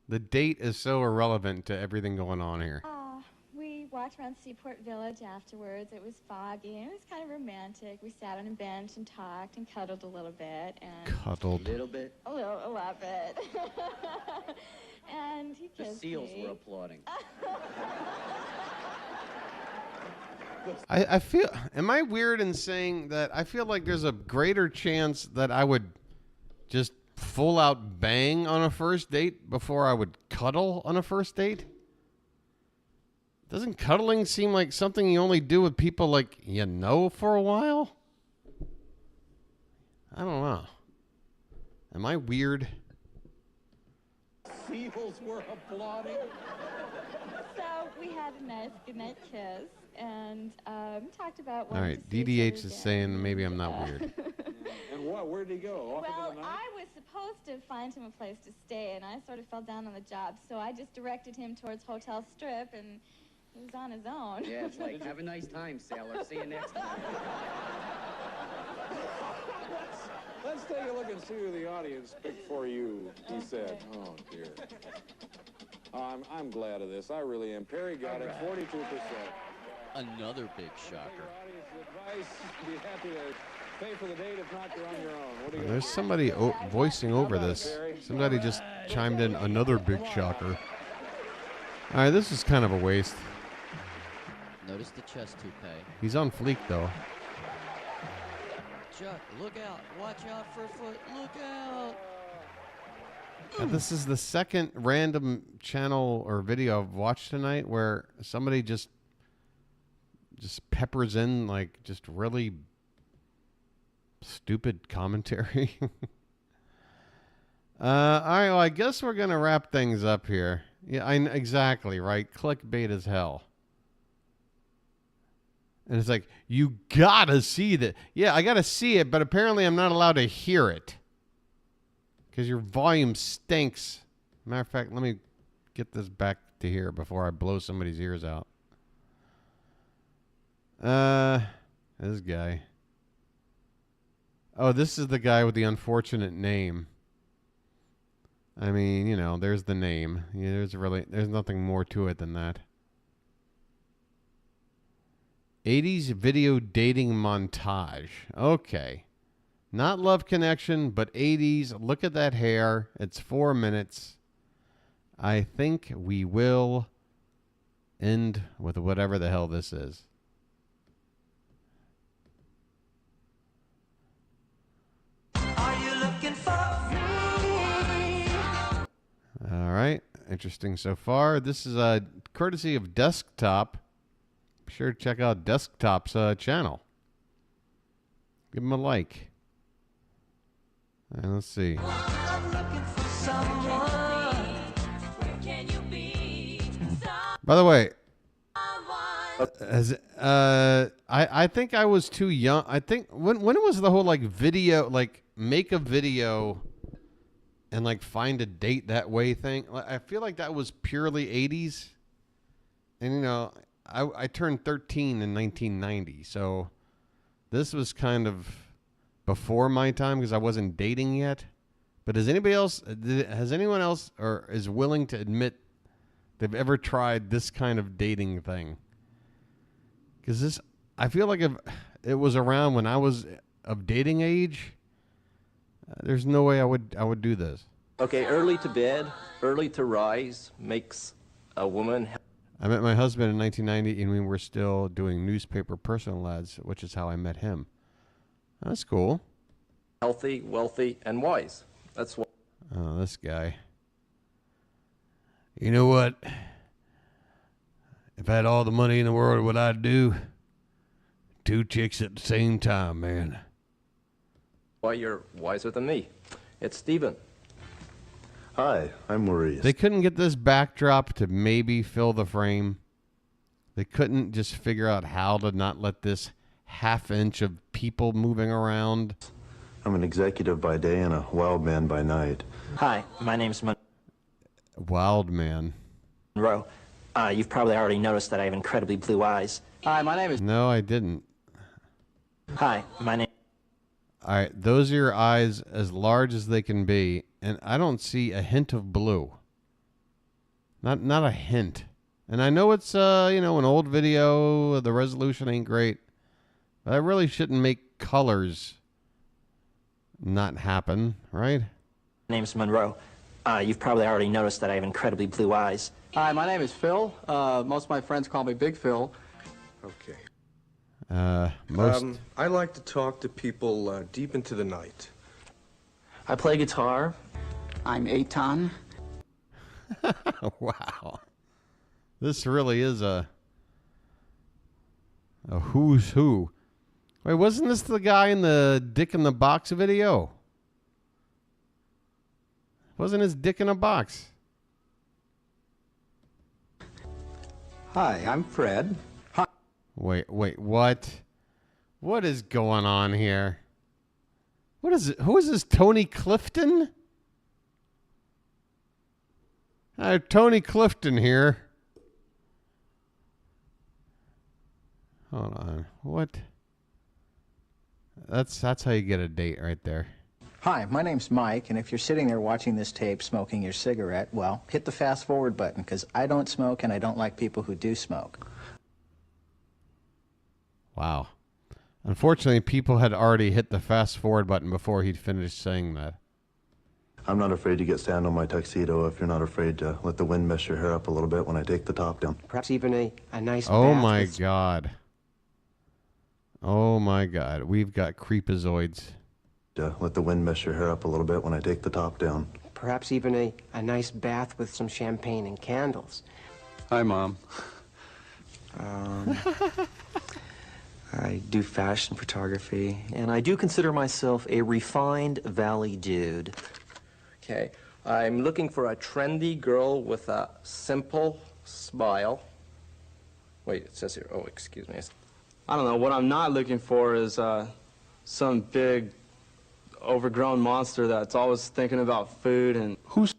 The date is so irrelevant to everything going on here. we walked around Seaport Village afterwards. It was foggy, and it was kind of romantic. We sat on a bench and talked and cuddled a little bit. And Cuddled. A little bit? A lot bit. And he The kissed seals me. were applauding. I feel, am I weird in saying that I feel like there's a greater chance that I would just full out bang on a first date before I would cuddle on a first date? Doesn't cuddling seem like something you only do with people like you know for a while? I don't know. Am I weird? Seals were applauding. So we had a nice goodnight kiss and talked about what. All right, DDH is saying maybe I'm not weird. And what? Where'd he go? Off Well, into the night? I was supposed to find him a place to stay, and I sort of fell down on the job, so I just directed him towards Hotel Strip, and he was on his own. Yeah, it's like, have a nice time, sailor. See you next time. Let's take a look and see who the audience picked for you, he said. Oh, dear. I'm glad of this. I really am. Perry got it, 42%. Another big shocker. Audience advice, be happy to pay for the date. If not, you're on your own. What do you There's somebody voicing over this. Somebody just chimed in, another big shocker. All right, this is kind of a waste. Notice the chest toupee. He's on fleek, though. Chuck, look out. Watch out for a foot. Look out. This is the second random channel or video I've watched tonight where somebody just peppers in like just really stupid commentary. All right, well, I guess we're gonna wrap things up here. Yeah, exactly right. Clickbait as hell. And it's like, you gotta see that. Yeah, I gotta see it, but apparently I'm not allowed to hear it. Because your volume stinks. Matter of fact, let me get this back to here before I blow somebody's ears out. This guy. Oh, this is the guy with the unfortunate name. I mean, you know, there's the name. Yeah, there's nothing more to it than that. 80s video dating montage. Okay. Not Love Connection, but 80s. Look at that hair. It's 4 minutes. I think we will end with whatever the hell this is. Are you looking for me? All right. Interesting so far. This is a courtesy of Desktop. Be sure to check out Desktop's channel. Give him a like. And let's see. I'm looking for someone. Where can you be? By the way, I think I was too young. I think when it was the whole like video, like make a video and like find a date that way thing. I feel like that was purely 80s. And you know, I turned 13 in 1990, so this was kind of before my time because I wasn't dating yet. But has anyone else or is willing to admit they've ever tried this kind of dating thing? Because I feel like if it was around when I was of dating age, there's no way I would do this. Okay, early to bed, early to rise makes a woman. I met my husband in 1990, and we were still doing newspaper personal ads, which is how I met him. That's cool. Healthy, wealthy, and wise. That's what. Oh, this guy. You know what? If I had all the money in the world, what I'd do? 2 chicks at the same time, man. Why you're wiser than me. It's Steven. Hi, I'm Maurice. They couldn't get this backdrop to maybe fill the frame. They couldn't just figure out how to not let this half-inch of people moving around. I'm an executive by day and a wild man by night. Hi, my name's Wild man. Monroe. You've probably already noticed that I have incredibly blue eyes. Hi, my name is... No, I didn't. Hi, my name... All right, those are your eyes as large as they can be, and I don't see a hint of blue. Not a hint. And I know it's an old video, the resolution ain't great, but I really shouldn't make colors not happen, right? My name's Monroe. You've probably already noticed that I have incredibly blue eyes. Hi, my name is Phil. Most of my friends call me Big Phil. Okay. Most. I like to talk to people deep into the night. I play guitar. I'm Eitan. Wow. This really is a who's who. Wait, wasn't this the guy in the Dick in the Box video? Wasn't his dick in a box? Hi, I'm Fred. Hi. Wait, what? What is going on here? What is it? Who is this, Tony Clifton? Tony Clifton here. Hold on. What? That's how you get a date right there. Hi, my name's Mike, and if you're sitting there watching this tape smoking your cigarette, well, hit the fast forward button, because I don't smoke and I don't like people who do smoke. Wow. Unfortunately, people had already hit the fast forward button before he'd finished saying that. I'm not afraid to get sand on my tuxedo if you're not afraid to let the wind mess your hair up a little bit when I take the top down. Perhaps even a nice Oh bath my with... God. Oh my God. We've got creepazoids. Let the wind mess your hair up a little bit when I take the top down. Perhaps even a nice bath with some champagne and candles. Hi, Mom. I do fashion photography, and I do consider myself a refined valley dude. Okay. I'm looking for a trendy girl with a simple smile. Wait, it says here. Oh, excuse me. I don't know. What I'm not looking for is some big, overgrown monster that's always thinking about food and... Who's...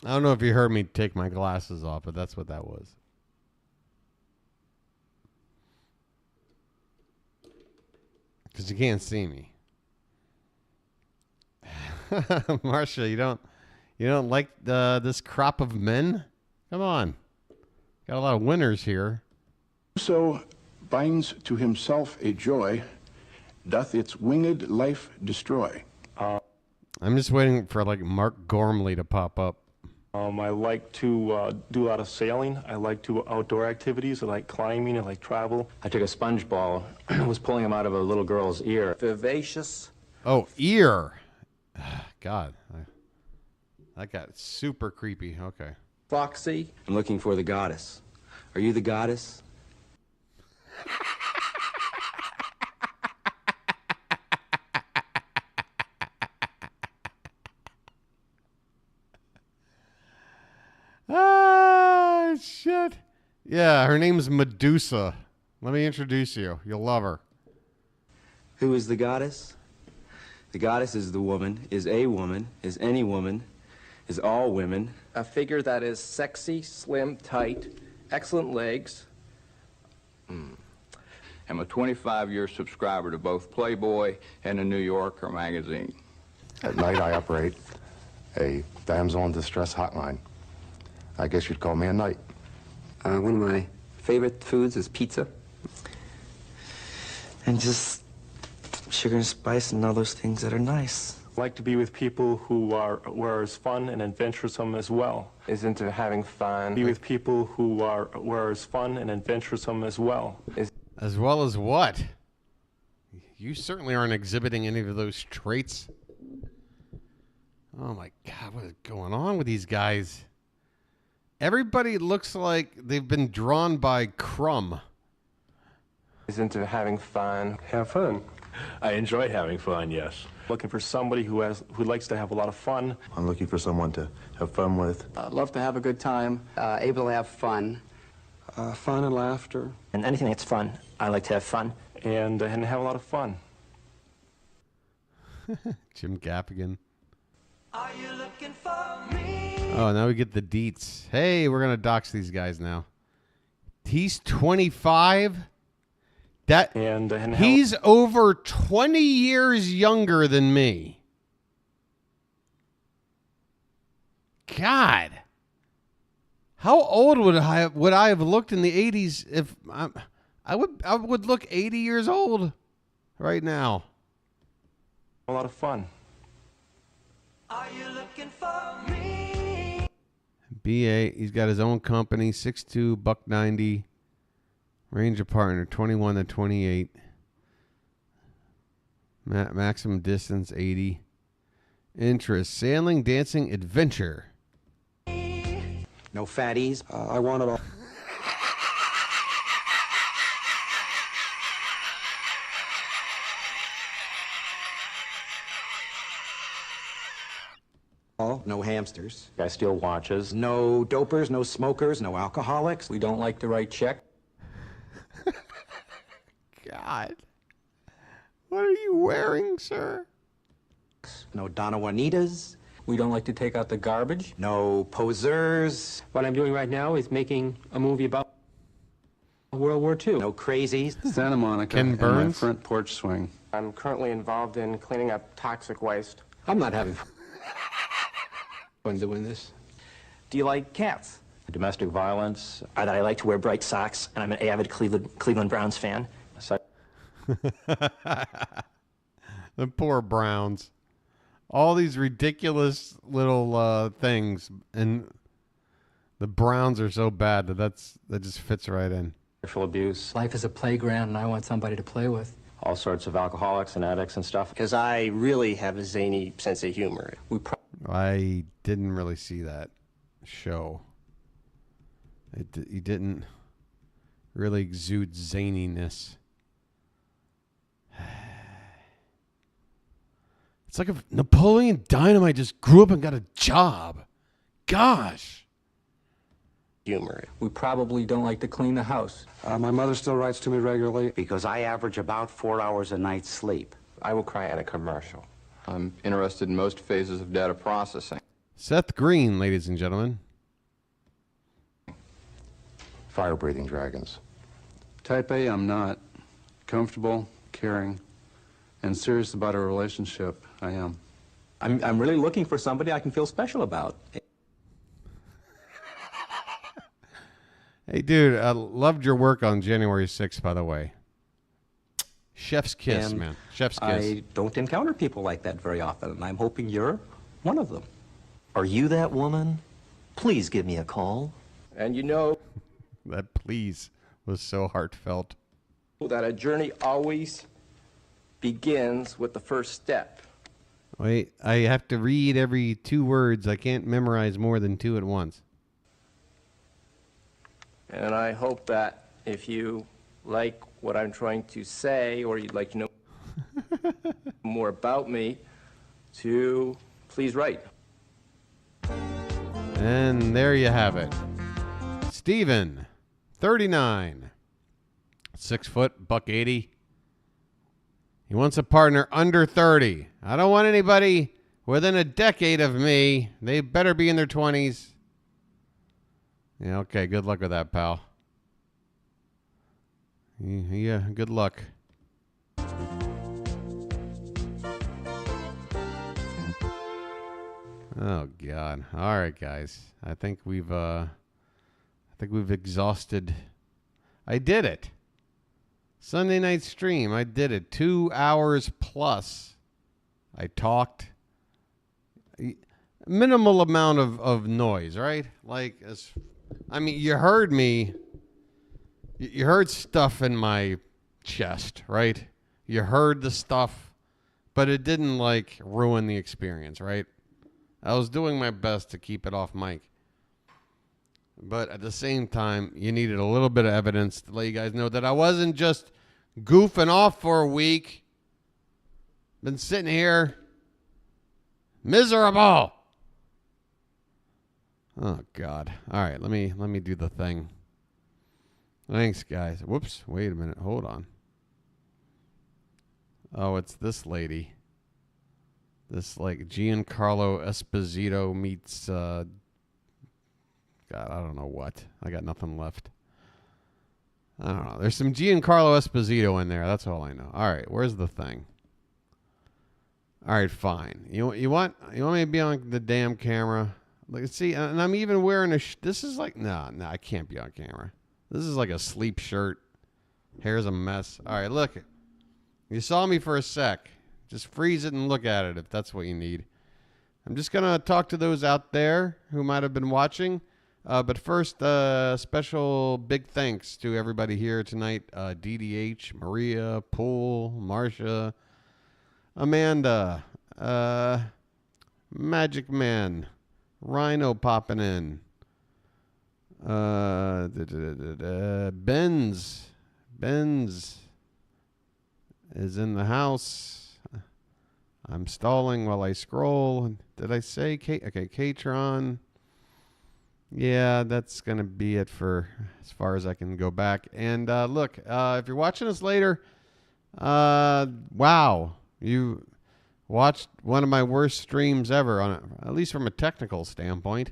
I don't know if you heard me take my glasses off, but that's what that was. Because you can't see me. Marcia, you don't like this crop of men? Come on. Got a lot of winners here. Whoso binds to himself a joy, doth its winged life destroy. I'm just waiting for like Mark Gormley to pop up. I like to do a lot of sailing. I like to outdoor activities. I like climbing. I like travel. I took a sponge ball, was pulling him out of a little girl's ear. Vivacious. Oh, ear. God. That got super creepy. Okay. Foxy. I'm looking for the goddess. Are you the goddess? Ah, shit. Yeah, her name's Medusa. Let me introduce you. You'll love her. Who is the goddess? The goddess is the woman, is a woman, is any woman, is all women. A figure that is sexy, slim, tight, excellent legs. I'm a 25-year subscriber to both Playboy and the New Yorker magazine. At night, I operate a damsel in distress hotline. I guess you'd call me a knight. One of my favorite foods is pizza. And just sugar and spice and all those things that are nice. Like to be with people who are as fun and adventuresome as well. Is into having fun. Be with people who are as fun and adventuresome as well. As well as what? You certainly aren't exhibiting any of those traits. Oh my God, what is going on with these guys? Everybody looks like they've been drawn by Crumb. Is into having fun. Have fun. I enjoy having fun, yes. Looking for somebody who likes to have a lot of fun. I'm looking for someone to have fun with. Love to have a good time. Able to have fun. Fun and laughter. And anything that's fun. I like to have fun. And have a lot of fun. Jim Gaffigan. Are you looking for me? Oh, now we get the deets. Hey, we're gonna dox these guys now. He's 25. He's over 20 years younger than me. God, how old would I have looked in the 80s if I would look 80 years old right now. A lot of fun. Are you looking for me? BA, he's got his own company, 6'2", $190. Range of partner, 21 to 28. Maximum distance, 80. Interest, sailing, dancing, adventure. No fatties. I want it all. No hamsters. I steal watches. No dopers, no smokers, no alcoholics. We don't like to write check. God. What are you wearing, sir? No Donna Juanitas. We don't like to take out the garbage. No posers. What I'm doing right now is making a movie about World War II. No crazies. Santa Monica Ken and my Burns? front porch swing. I'm currently involved in cleaning up toxic waste. I'm not having fun doing this. Do you like cats? Domestic violence. I like to wear bright socks, and I'm an avid Cleveland Browns fan. The poor Browns. All these ridiculous little things, and the Browns are so bad that just fits right in. Sexual abuse. Life is a playground, and I want somebody to play with. All sorts of alcoholics and addicts and stuff. Because I really have a zany sense of humor. I didn't really see that show. He didn't really exude zaniness. It's like if Napoleon Dynamite just grew up and got a job. Gosh. Humor. We probably don't like to clean the house. My mother still writes to me regularly. Because I average about 4 hours a night sleep. I will cry at a commercial. I'm interested in most phases of data processing. Seth Green, ladies and gentlemen. Fire-breathing dragons. Type A, I'm not. Comfortable, caring, and serious about a relationship, I am. I'm really looking for somebody I can feel special about. Hey, dude, I loved your work on January 6th, by the way. Chef's kiss, And man. Chef's kiss. I don't encounter people like that very often, and I'm hoping you're one of them. Are you that woman? Please give me a call. And you know That please was so heartfelt. that a journey always begins with the first step. Wait, I have to read every 2 words. I can't memorize more than 2 at once. And I hope that if you like what I'm trying to say, or you'd like to know more about me, to please write. And there you have it. Steven, 39. 6 foot, $180. He wants a partner under 30. I don't want anybody within a decade of me. They better be in their 20s. Yeah, okay. Good luck with that, pal. Yeah, good luck. Oh God! All right, guys. I think we've exhausted. I did it. Sunday night stream. I did it. 2 hours plus. I talked. minimal amount of noise, right? Like, I mean, you heard me. You heard stuff in my chest, right? You heard the stuff, but it didn't like ruin the experience, right? I was doing my best to keep it off mic. But at the same time, you needed a little bit of evidence to let you guys know that I wasn't just goofing off for a week. Been sitting here miserable. Oh God. All right, let me do the thing. Thanks, guys. Whoops. Wait a minute. Hold on. Oh, it's this lady. This like Giancarlo Esposito meets God, I don't know what. I got nothing left. I don't know. There's some Giancarlo Esposito in there. That's all I know. All right, where's the thing? All right, fine. You want me to be on the damn camera? Like, see, and I'm even wearing a. This is like no, I can't be on camera. This is like a sleep shirt. Hair's a mess. All right, look. You saw me for a sec. Just freeze it and look at it if that's what you need. I'm just gonna talk to those out there who might have been watching. But first, special big thanks to everybody here tonight. DDH, Maria, Pool, Marcia, Amanda, Magic Man, Rhino popping in, Benz is in the house. I'm stalling while I scroll. Did I say okay, Katron? Yeah, that's going to be it for as far as I can go back. And look, if you're watching us later, wow, you watched one of my worst streams ever, at least from a technical standpoint.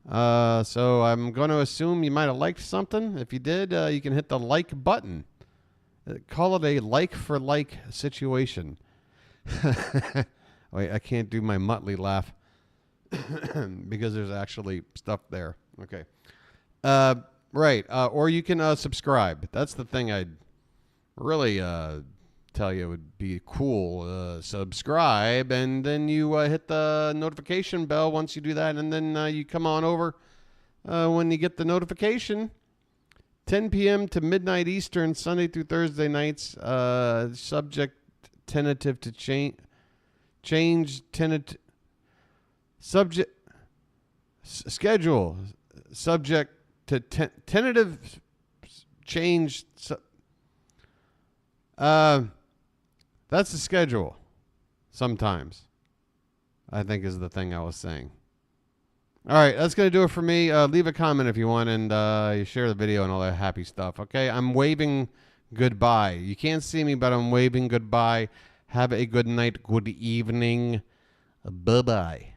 So I'm going to assume you might have liked something. If you did, you can hit the like button. Call it a like for like situation. Wait, I can't do my Muttley laugh. Because there's actually stuff there. Okay. Right. Or you can subscribe. That's the thing I'd really tell you would be cool. Subscribe, and then you hit the notification bell once you do that, and then you come on over when you get the notification. 10 p.m. to midnight Eastern, Sunday through Thursday nights. Subject tentative to change tentative. Subject schedule subject to tentative change. That's the schedule. Sometimes, I think is the thing I was saying. All right, that's gonna do it for me. Leave a comment if you want, and you share the video and all that happy stuff. Okay, I'm waving goodbye. You can't see me, but I'm waving goodbye. Have a good night, good evening. Bye bye.